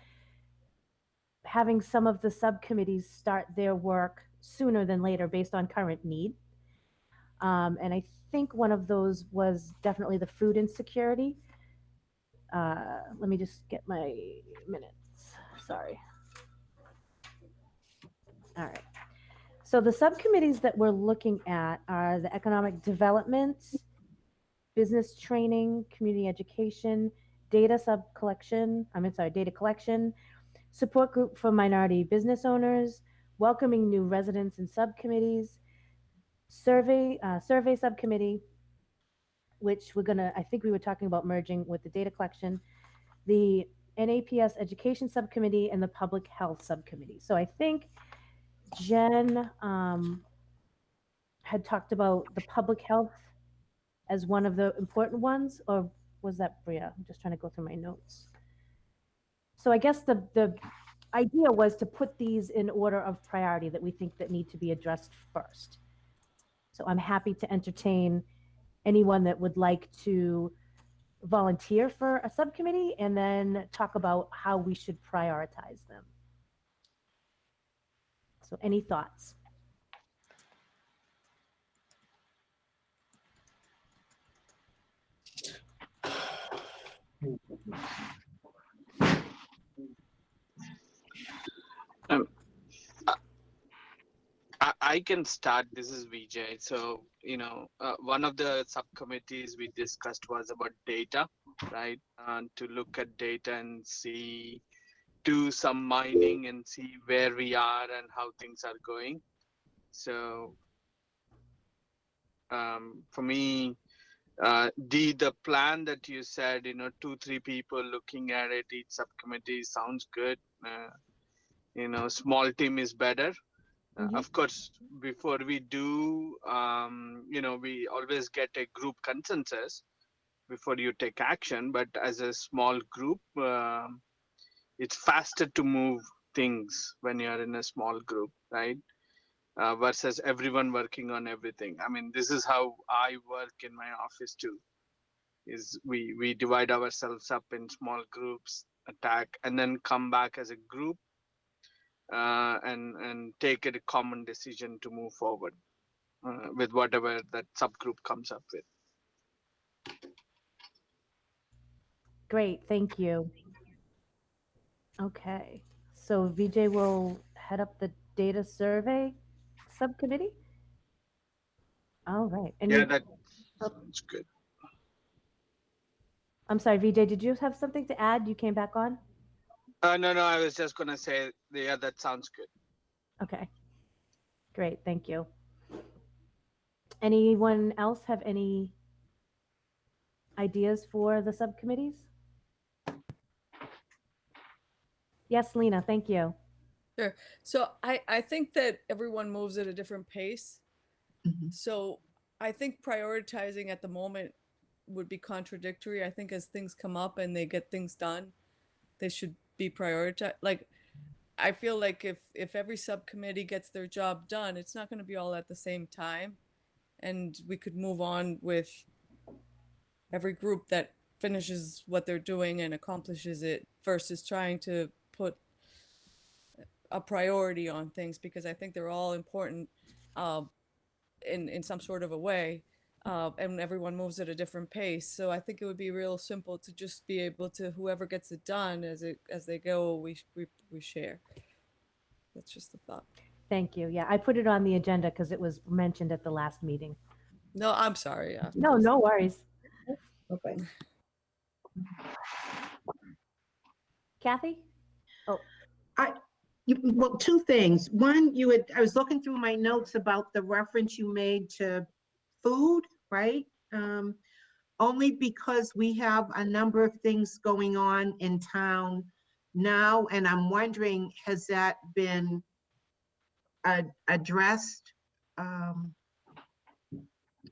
having some of the subcommittees start their work sooner than later based on current need. And I think one of those was definitely the food insecurity. Let me just get my minutes. Sorry. All right. So the subcommittees that we're looking at are the economic development, business training, community education, data collection, support group for minority business owners, welcoming new residents and subcommittees, survey subcommittee, which I think we were talking about merging with the data collection, the NAPS education subcommittee, and the public health subcommittee. So I think Jen had talked about the public health as one of the important ones, or was that Bria? I'm just trying to go through my notes. So I guess the idea was to put these in order of priority that we think that need to be addressed first. So I'm happy to entertain anyone that would like to volunteer for a subcommittee and then talk about how we should prioritize them. So any thoughts? I can start. This is Vijay. So, one of the subcommittees we discussed was about data, right? To look at data and do some mining and see where we are and how things are going. So, for me, the plan that you said, 2-3 people looking at it, each subcommittee sounds good. Small team is better. Of course, before we do, we always get a group consensus before you take action. But as a small group, it's faster to move things when you're in a small group, right? Versus everyone working on everything. I mean, this is how I work in my office too. Is we divide ourselves up in small groups, attack, and then come back as a group. And take a common decision to move forward with whatever that subgroup comes up with. Great, thank you. Okay, so Vijay will head up the data survey subcommittee. All right. And yeah, that sounds good. I'm sorry, Vijay, did you have something to add? You came back on? No, I was just going to say, yeah, that sounds good. Okay, great, thank you. Anyone else have any ideas for the subcommittees? Yes, Lena, thank you. Sure. So I think that everyone moves at a different pace. So I think prioritizing at the moment would be contradictory. I think as things come up and they get things done, they should be prioritized. Like, I feel like if every subcommittee gets their job done, it's not going to be all at the same time, and we could move on with every group that finishes what they're doing and accomplishes it versus trying to put a priority on things, because I think they're all important in some sort of a way, and everyone moves at a different pace. So I think it would be real simple to just be able to, whoever gets it done as they go, we share. That's just a thought. Thank you. Yeah, I put it on the agenda because it was mentioned at the last meeting. No, I'm sorry. No, no worries. Okay. Kathy? Oh, Well, two things. One, I was looking through my notes about the reference you made to food, right? Only because we have a number of things going on in town now, and I'm wondering, has that been addressed?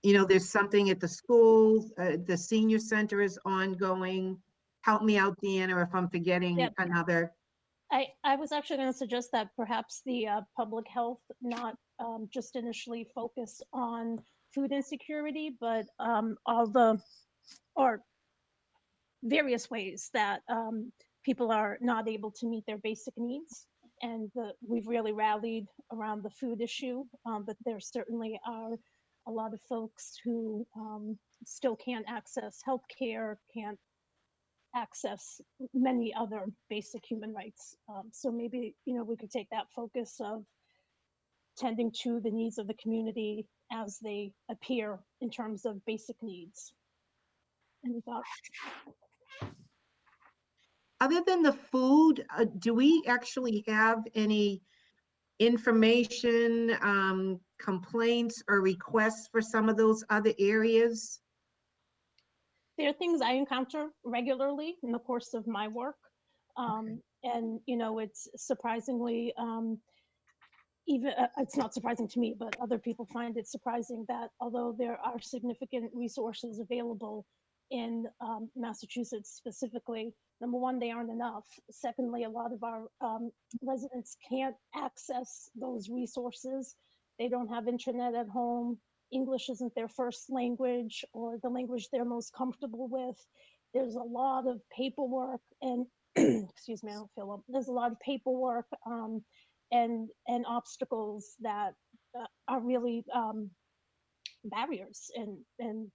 There's something at the school, the senior center is ongoing. Help me out, Deanna, if I'm forgetting another. I was actually going to suggest that perhaps the public health not just initially focus on food insecurity, but or various ways that people are not able to meet their basic needs. And we've really rallied around the food issue, but there certainly are a lot of folks who still can't access healthcare, can't access many other basic human rights. So maybe, we could take that focus of tending to the needs of the community as they appear in terms of basic needs. Any thoughts? Other than the food, do we actually have any information, complaints or requests for some of those other areas? There are things I encounter regularly in the course of my work. And, it's surprisingly, even it's not surprising to me, but other people find it surprising that although there are significant resources available in Massachusetts specifically, number one, they aren't enough. Secondly, a lot of our residents can't access those resources. They don't have internet at home. English isn't their first language or the language they're most comfortable with. There's a lot of paperwork and excuse me, I don't feel well. There's a lot of paperwork and obstacles that are really barriers and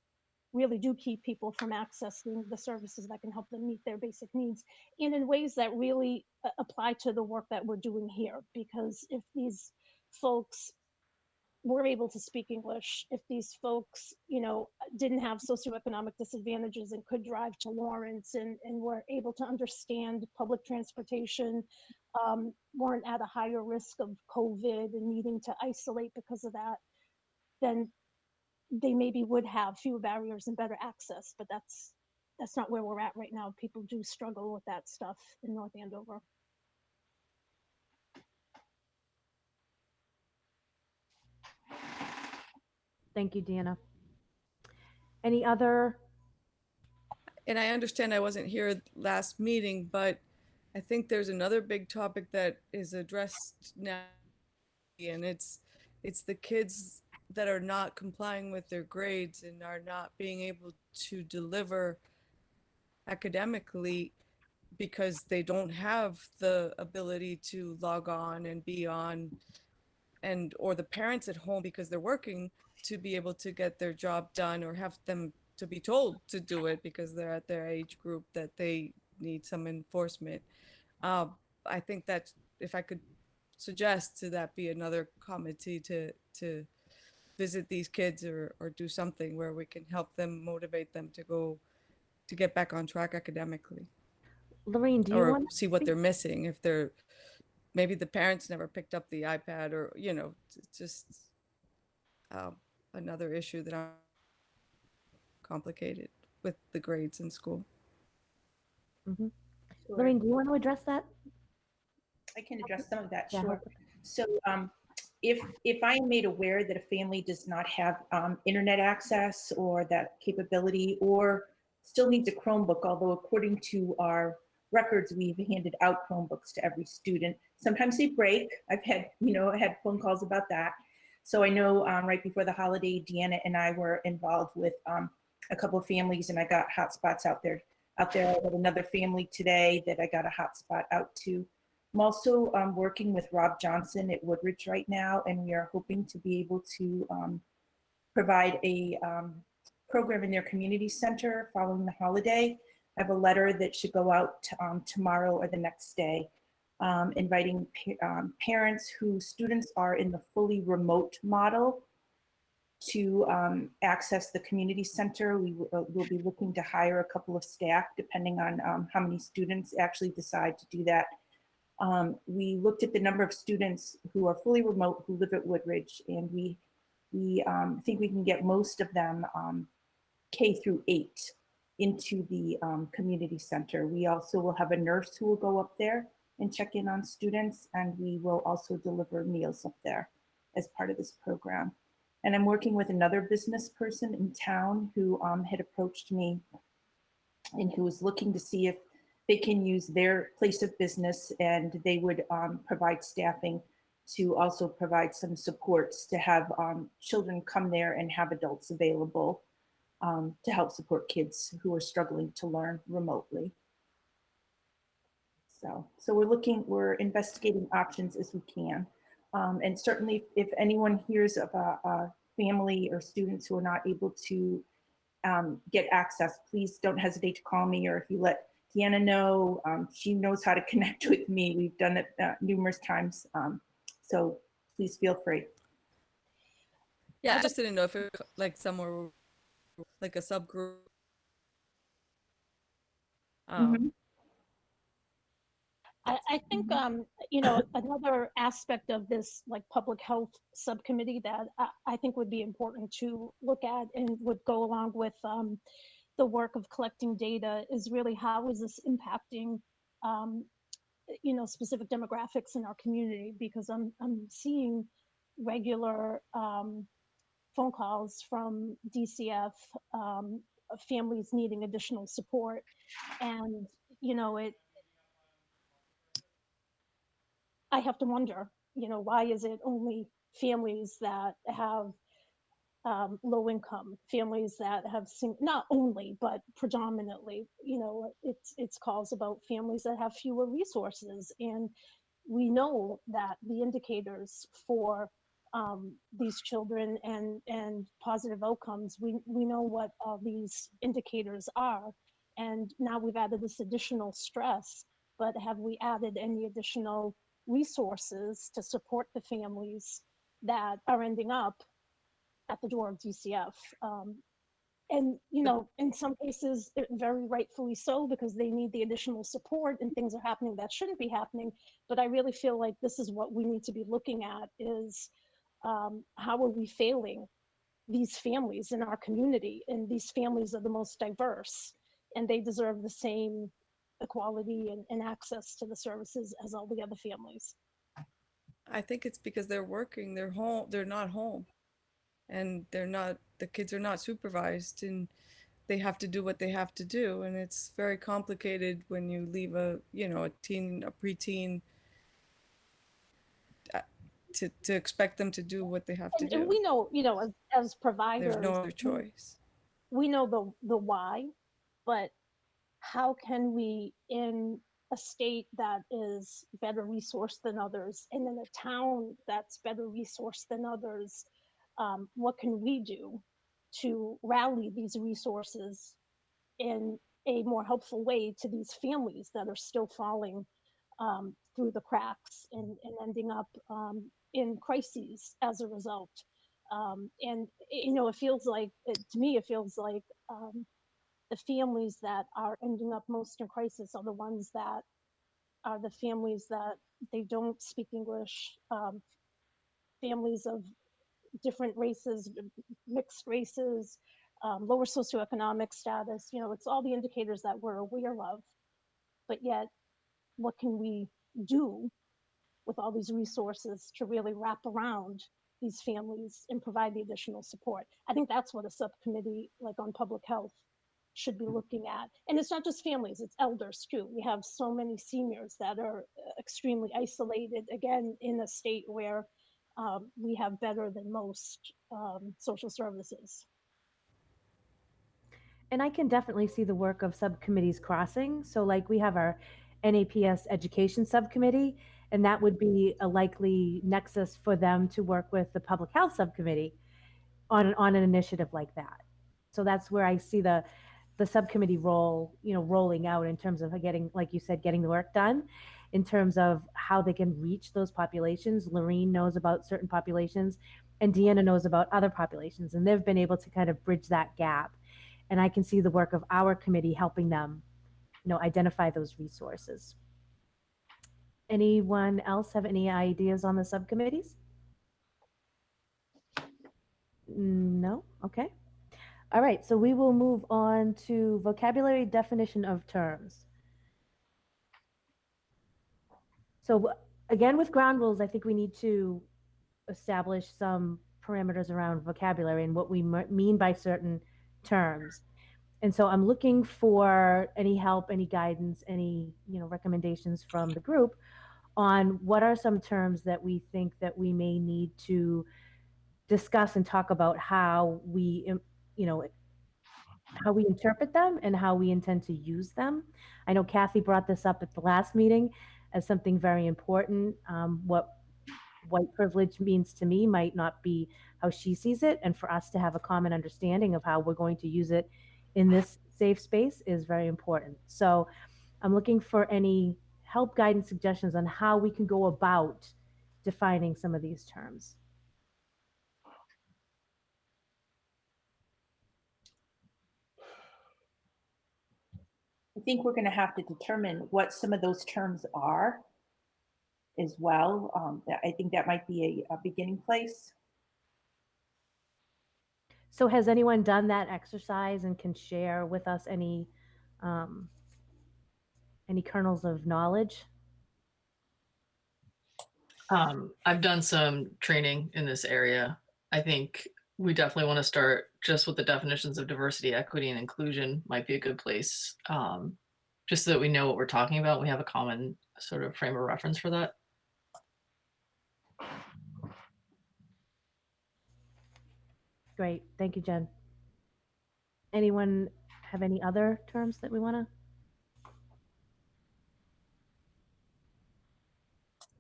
really do keep people from accessing the services that can help them meet their basic needs, and in ways that really apply to the work that we're doing here. Because if these folks were able to speak English, if these folks, didn't have socioeconomic disadvantages and could drive to Lawrence and were able to understand public transportation, weren't at a higher risk of COVID and needing to isolate because of that, then they maybe would have fewer barriers and better access. But that's not where we're at right now. People do struggle with that stuff in North Andover. thank you, Deanna. Any other? And I understand I wasn't here last meeting, but I think there's another big topic that is addressed now, and it's the kids that are not complying with their grades and are not being able to deliver academically because they don't have the ability to log on and be on, or the parents at home because they're working to be able to get their job done, or have them to be told to do it because they're at their age group that they need some enforcement. I think that if I could suggest to that be another committee to visit these kids or do something where we can help them, motivate them to get back on track academically. Lorraine, do you or want see what they're missing, if they're maybe the parents never picked up the iPad, or just another issue that I'm complicated with the grades in school. Mm-hmm. Sure. Lorraine, do you want to address that? I can address some of that, Yeah. sure. So if I am made aware that a family does not have internet access or that capability, or still needs a Chromebook, although according to our records, we've handed out Chromebooks to every student. Sometimes they break. I've had, I had phone calls about that. So I know right before the holiday, Deanna and I were involved with a couple of families, and I got hotspots out there. I had another family today that I got a hotspot out to. I'm also working with Rob Johnson at Woodridge right now, and we are hoping to be able to provide a program in their community center following the holiday. I have a letter that should go out tomorrow or the next day, inviting parents whose students are in the fully remote model to access the community center. We will be looking to hire a couple of staff depending on how many students actually decide to do that. We looked at the number of students who are fully remote who live at Woodridge, and we think we can get most of them K through 8 into the community center. We also will have a nurse who will go up there and check in on students, and we will also deliver meals up there as part of this program. And I'm working with another business person in town who had approached me and who was looking to see if they can use their place of business, and they would provide staffing to also provide some supports to have children come there and have adults available to help support kids who are struggling to learn remotely. So we're investigating options as we can. And certainly if anyone hears of a family or students who are not able to get access, please don't hesitate to call me, or if you let Deanna know, she knows how to connect with me. We've done it numerous times. So please feel free. Yeah, I just didn't know if it was like somewhere like a subgroup. I think, another aspect of this like public health subcommittee that I think would be important to look at and would go along with the work of collecting data is really how is this impacting, specific demographics in our community, because I'm seeing regular phone calls from DCF, families needing additional support. And, I have to wonder, why is it only families that have low income, families that have not only, but predominantly, it's calls about families that have fewer resources. And we know that the indicators for these children and positive outcomes, we know what all these indicators are. And now we've added this additional stress, but have we added any additional resources to support the families that are ending up at the door of DCF? And, in some cases, very rightfully so, because they need the additional support and things are happening that shouldn't be happening. But I really feel like this is what we need to be looking at is how are we failing these families in our community? And these families are the most diverse, and they deserve the same equality and access to the services as all the other families. I think it's because they're working, they're home, they're not home, and the kids are not supervised, and they have to do what they have to do. And it's very complicated when you leave a preteen, to expect them to do what they have to do. And we know, as providers, there's no other choice. We know the why, but how can we, in a state that is better resourced than others, and in a town that's better resourced than others, what can we do to rally these resources in a more helpful way to these families that are still falling through the cracks and ending up in crises as a result? And it feels like, to me, it feels like the families that are ending up most in crisis are the ones that are the families that they don't speak English, families of different races, mixed races, lower socioeconomic status. It's all the indicators that we're aware of, but yet what can we do with all these resources to really wrap around these families and provide the additional support. I think that's what a subcommittee like on public health should be looking at. And it's not just families, it's elders too. We have so many seniors that are extremely isolated, again, in a state where we have better than most social services. And I can definitely see the work of subcommittees crossing. So like we have our NAPS education subcommittee, and that would be a likely nexus for them to work with the public health subcommittee on an initiative like that. So that's where I see the subcommittee role, rolling out in terms of getting, like you said, getting the work done, in terms of how they can reach those populations. Lorene knows about certain populations, and Deanna knows about other populations, and they've been able to kind of bridge that gap. And I can see the work of our committee helping them, identify those resources. Anyone else have any ideas on the subcommittees? No? Okay. All right, so we will move on to vocabulary definition of terms. So again, with ground rules, I think we need to establish some parameters around vocabulary and what we mean by certain terms. And so I'm looking for any help, any guidance, any recommendations from the group on what are some terms that we think that we may need to discuss and talk about how we interpret them and how we intend to use them. I know Kathy brought this up at the last meeting as something very important. What white privilege means to me might not be how she sees it, and for us to have a common understanding of how we're going to use it in this safe space is very important. So I'm looking for any help, guidance, suggestions on how we can go about defining some of these terms. I think we're going to have to determine what some of those terms are as well. I think that might be a beginning place. So has anyone done that exercise and can share with us any kernels of knowledge? I've done some training in this area. I think we definitely want to start just with the definitions of diversity, equity, and inclusion might be a good place, just so that we know what we're talking about. We have a common sort of frame of reference for that. Great, thank you, Jen. Anyone have any other terms that we want to?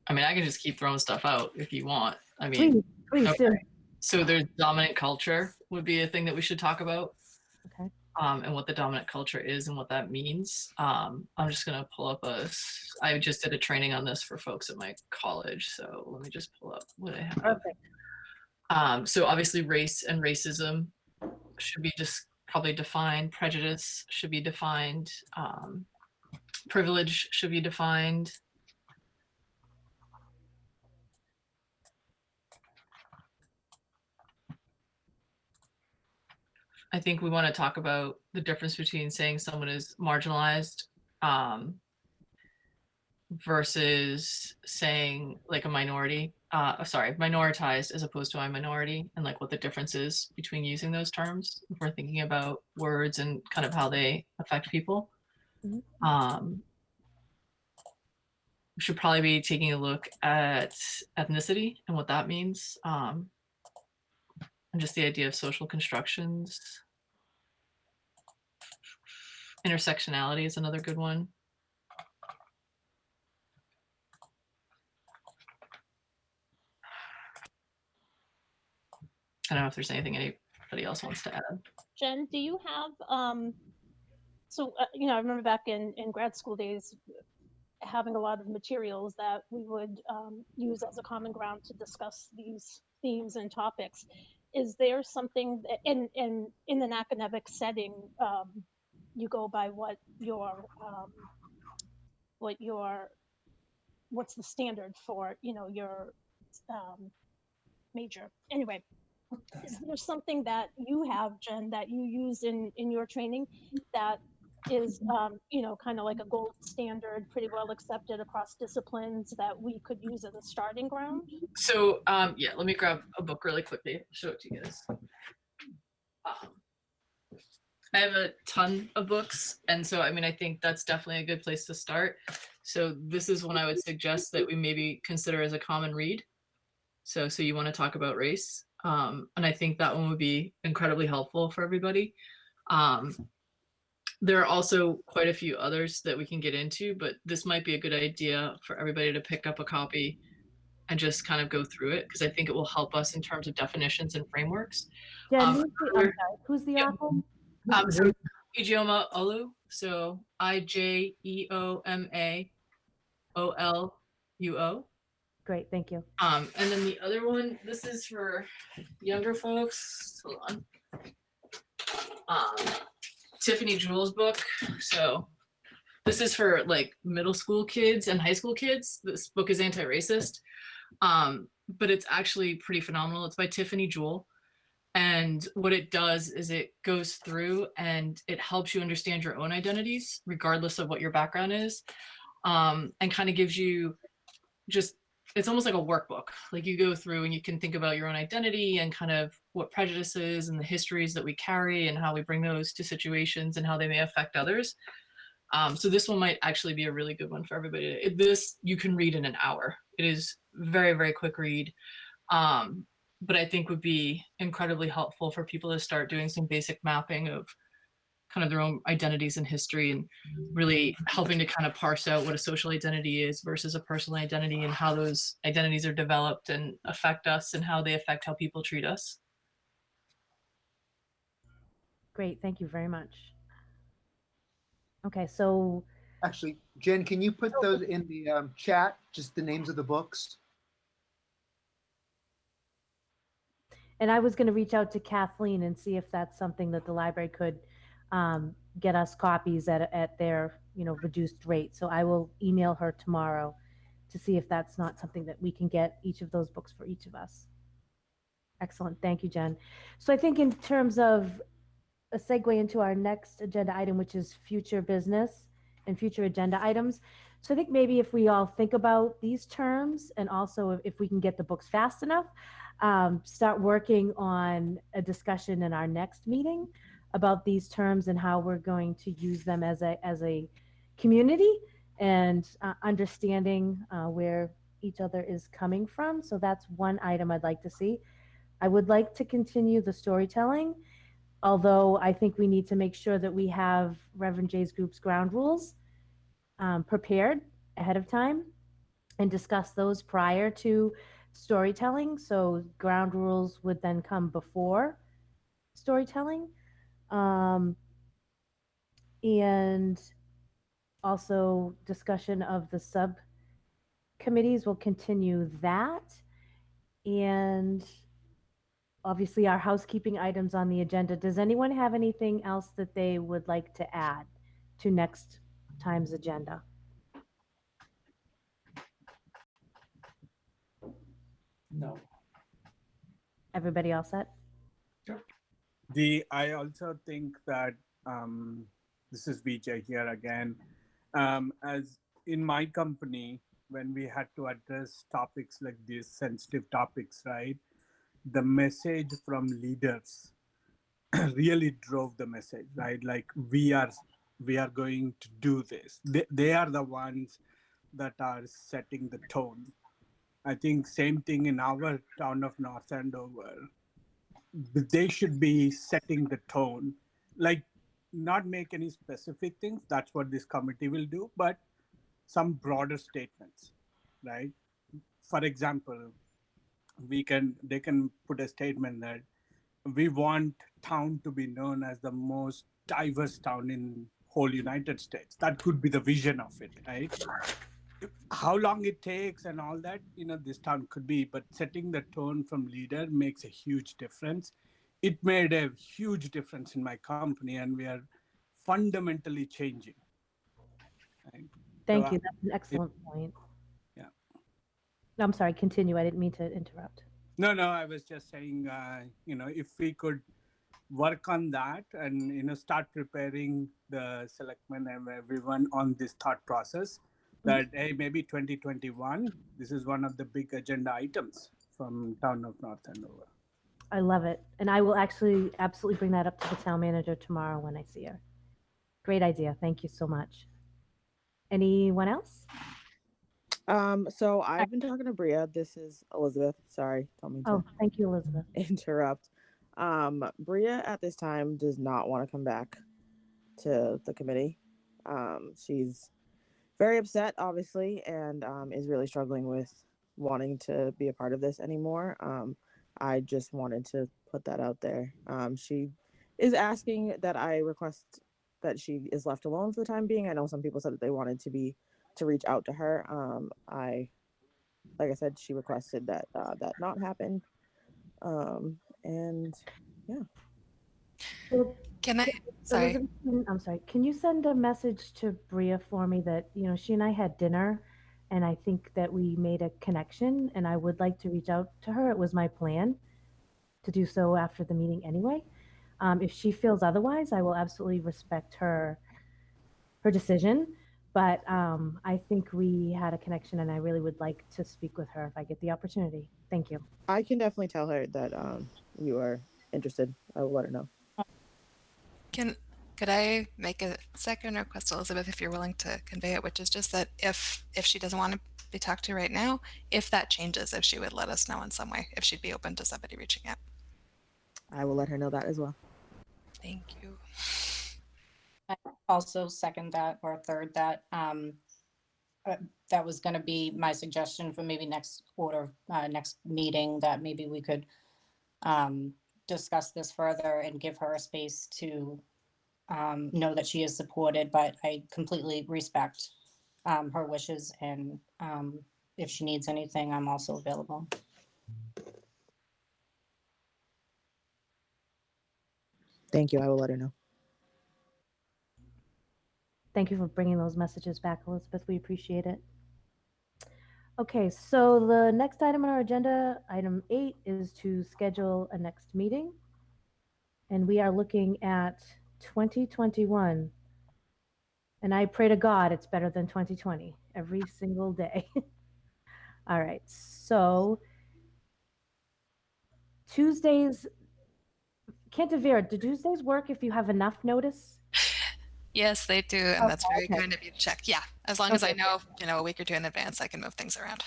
I mean, I can just keep throwing stuff out if you want. I mean, please do. So there's dominant culture would be a thing that we should talk about. Okay. And what the dominant culture is and what that means. I'm just going to pull up I just did a training on this for folks at my college. So let me just pull up what I have. Perfect. So obviously race and racism should be just probably defined. Prejudice should be defined. Privilege should be defined. I think we want to talk about the difference between saying someone is marginalized versus saying like a minority, minoritized as opposed to a minority, and like what the difference is between using those terms if we're thinking about words and kind of how they affect people. Mm-hmm. We should probably be taking a look at ethnicity and what that means, and just the idea of social constructions. Intersectionality is another good one. I don't know if there's anything anybody else wants to add. Jen, do you have, I remember back in grad school days, having a lot of materials that we would use as a common ground to discuss these themes and topics. Is there something that in an academic setting, you go by what's the standard for, your major? Anyway, is there something that you have, Jen, that you use in your training that is, you know, kind of like a gold standard, pretty well accepted across disciplines that we could use as a starting ground? So yeah, let me grab a book really quickly. I'll show it to you guys. I have a ton of books, and so I mean, I think that's definitely a good place to start. So this is one I would suggest that we maybe consider as a common read. So you want to talk about race, and I think that one would be incredibly helpful for everybody. There are also quite a few others that we can get into, but this might be a good idea for everybody to pick up a copy and just kind of go through it, because I think it will help us in terms of definitions and frameworks. Jen, Um, I'm sorry, who's the author? So Ijeoma Olu, so Ijeoma Oluo. Great, thank you. And then the other one, this is for younger folks. Hold on. Tiffany Jewell's book. So this is for like middle school kids and high school kids. This book is anti-racist, but it's actually pretty phenomenal. It's by Tiffany Jewell. And what it does is it goes through and it helps you understand your own identities, regardless of what your background is, and kind of gives you just, it's almost like a workbook. Like you go through and you can think about your own identity and kind of what prejudices and the histories that we carry and how we bring those to situations and how they may affect others. So this one might actually be a really good one for everybody. This you can read in an hour. It is very, very quick read. But I think would be incredibly helpful for people to start doing some basic mapping of kind of their own identities and history, and really helping to kind of parse out what a social identity is versus a personal identity, and how those identities are developed and affect us and how they affect how people treat us. Great, thank you very much. Okay, so actually, Jen, can you put those in the chat, just the names of the books? And I was going to reach out to Kathleen and see if that's something that the library could get us copies at their, you know, reduced rate. So I will email her tomorrow to see if that's not something that we can get each of those books for each of us. Excellent. Thank you, Jen. So I think in terms of a segue into our next agenda item, which is future business and future agenda items. So I think maybe if we all think about these terms, and also if we can get the books fast enough, start working on a discussion in our next meeting about these terms and how we're going to use them as a community, and understanding where each other is coming from. So that's one item I'd like to see. I would like to continue the storytelling, although I think we need to make sure that we have Reverend Jay's group's ground rules prepared ahead of time and discuss those prior to storytelling. So ground rules would then come before storytelling. And also discussion of the subcommittees will continue that. And obviously our housekeeping items on the agenda. Does anyone have anything else that they would like to add to next time's agenda? No. Everybody all set? I also think that this is Vijay here again. As in my company, when we had to address topics like these sensitive topics, right? The message from leaders really drove the message, right? Like we are going to do this. They are the ones that are setting the tone. I think same thing in our town of North Andover. They should be setting the tone, like not make any specific things. That's what this committee will do, but some broader statements, right? For example, they can put a statement that we want town to be known as the most diverse town in whole United States. That could be the vision of it, right? How long it takes and all that, you know, this town could be, but setting the tone from leader makes a huge difference. It made a huge difference in my company, and we are fundamentally changing. Right? Thank you. That's an excellent point. Yeah. I'm sorry, continue. I didn't mean to interrupt. No, I was just saying, you know, if we could work on that and, start preparing the selectmen and everyone on this thought process that, hey, maybe 2021, this is one of the big agenda items from town of North Andover. I love it. And I will actually absolutely bring that up to the town manager tomorrow when I see her. Great idea. Thank you so much. Anyone else? So I've been talking to Bria. This is Elizabeth. Sorry, don't mean to. Oh, thank you, Elizabeth. Interrupt. Bria at this time does not want to come back to the committee. She's very upset, obviously, and is really struggling with wanting to be a part of this anymore. I just wanted to put that out there. She is asking that I request that she is left alone for the time being. I know some people said that they wanted to reach out to her. Like I said, she requested that that not happen. And yeah. Can I? Sorry. I'm sorry. Can you send a message to Bria for me that, she and I had dinner and I think that we made a connection and I would like to reach out to her. It was my plan to do so after the meeting anyway. If she feels otherwise, I will absolutely respect her decision. But I think we had a connection and I really would like to speak with her if I get the opportunity. Thank you. I can definitely tell her that you are interested. I will let her know. Could I make a second request, Elizabeth, if you're willing to convey it, which is just that if she doesn't want to be talked to right now, if that changes, if she would let us know in some way, if she'd be open to somebody reaching out. I will let her know that as well. Thank you. I also second that or third that. That was going to be my suggestion for maybe next meeting, that maybe we could discuss this further and give her a space to know that she is supported, but I completely respect her wishes, and if she needs anything, I'm also available. Thank you. I will let her know. Thank you for bringing those messages back, Elizabeth. We appreciate it. Okay, so the next item on our agenda, item 8, is to schedule a next meeting. And we are looking at 2021. And I pray to God it's better than 2020 every single day. All right, so Tuesdays, Cantavera, do Tuesdays work if you have enough notice? Yes, they do, and that's very okay. kind of you to check. Yeah, as long as I know, a week or two in advance, I can move things around.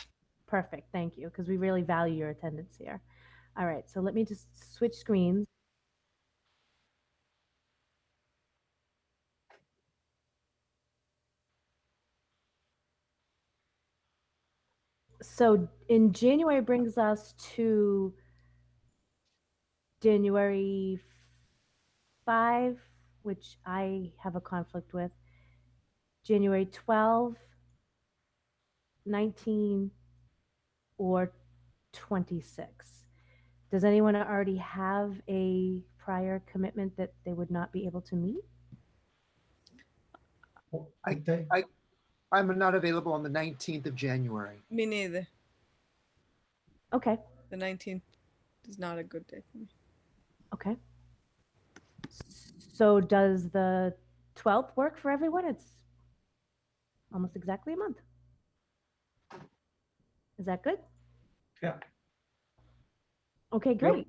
Perfect, thank you, because we really value your attendance here. All right, so let me just switch screens. So in January brings us to January 5, which I have a conflict with. January 12, 19, or 26. Does anyone already have a prior commitment that they would not be able to meet? I'm not available on the 19th of January. Me neither. Okay. The 19th is not a good day for me. Okay. So does the 12th work for everyone? It's almost exactly a month. Is that good? Yeah. Okay, great. Yep.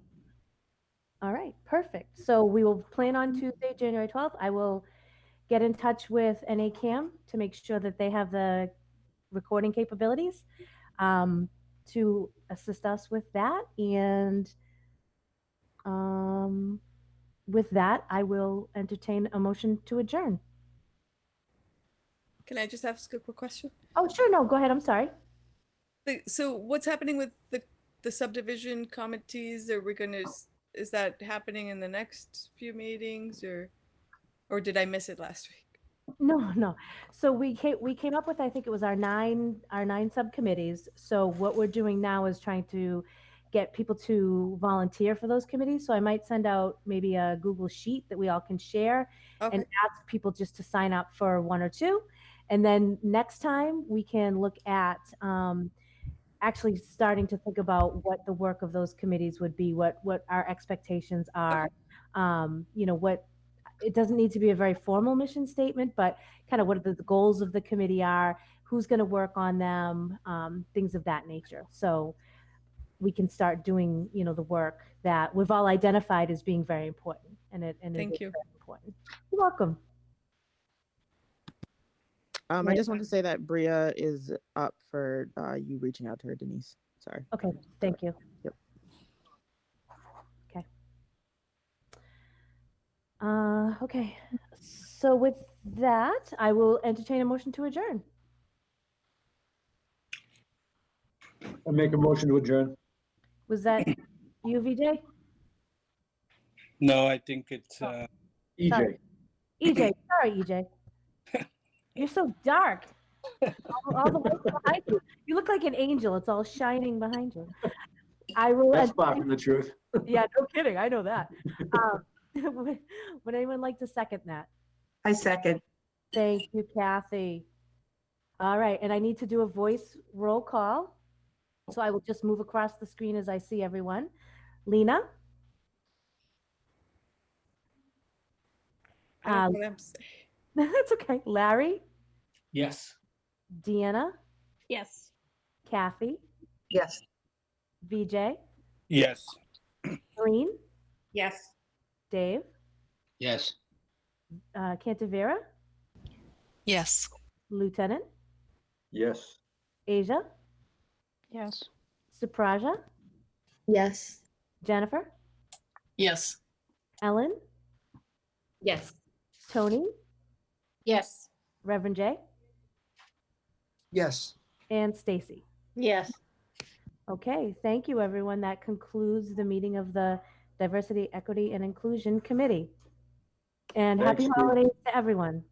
All right, perfect. So we will plan on Tuesday, January 12th. I will get in touch with NACAM to make sure that they have the recording capabilities to assist us with that. And with that, I will entertain a motion to adjourn. Can I just ask a quick question? Oh, sure. No, go ahead. I'm sorry. So what's happening with the subdivision committees? Are we going to, is that happening in the next few meetings, or did I miss it last week? No. So we came up with, I think it was our nine subcommittees. So what we're doing now is trying to get people to volunteer for those committees. So I might send out maybe a Google Sheet that we all can share and ask people just to sign up for one or two. And then next time we can look at actually starting to think about what the work of those committees would be, what our expectations are. You know, what, it doesn't need to be a very formal mission statement, but kind of what the goals of the committee are, who's going to work on them, things of that nature. So we can start doing, you know, the work that we've all identified as being very important. And it is Thank you. very important. You're welcome. I just want to say that Bria is up for you reaching out to her, Denise. Sorry. Okay, thank you. Yep. Okay. Okay. So with that, I will entertain a motion to adjourn. I make a motion to adjourn. Was that you, VJ? No, I think it's EJ. Sorry. EJ, sorry, EJ. You're so dark. All the lights behind you. You look like an angel. It's all shining behind you. I will. That's sparking the truth. Yeah, no kidding. I know that. Would anyone like to second that? I second. Thank you, Kathy. All right, and I need to do a voice roll call. So I will just move across the screen as I see everyone. Lena? That's okay. Larry? Yes. Deanna? Yes. Kathy? Yes. VJ? yes. Maureen? Yes. Dave? Yes. Cantavera? Yes. Lieutenant? Yes. Asia? Yes. Supraja? Yes. Jennifer? Yes. Ellen? Yes. Tony? Yes. Reverend Jay? Yes. And Stacy? Yes. Okay, thank you, everyone. That concludes the meeting of the Diversity, Equity, and Inclusion Committee. And Thanks, happy Steve. holidays to everyone.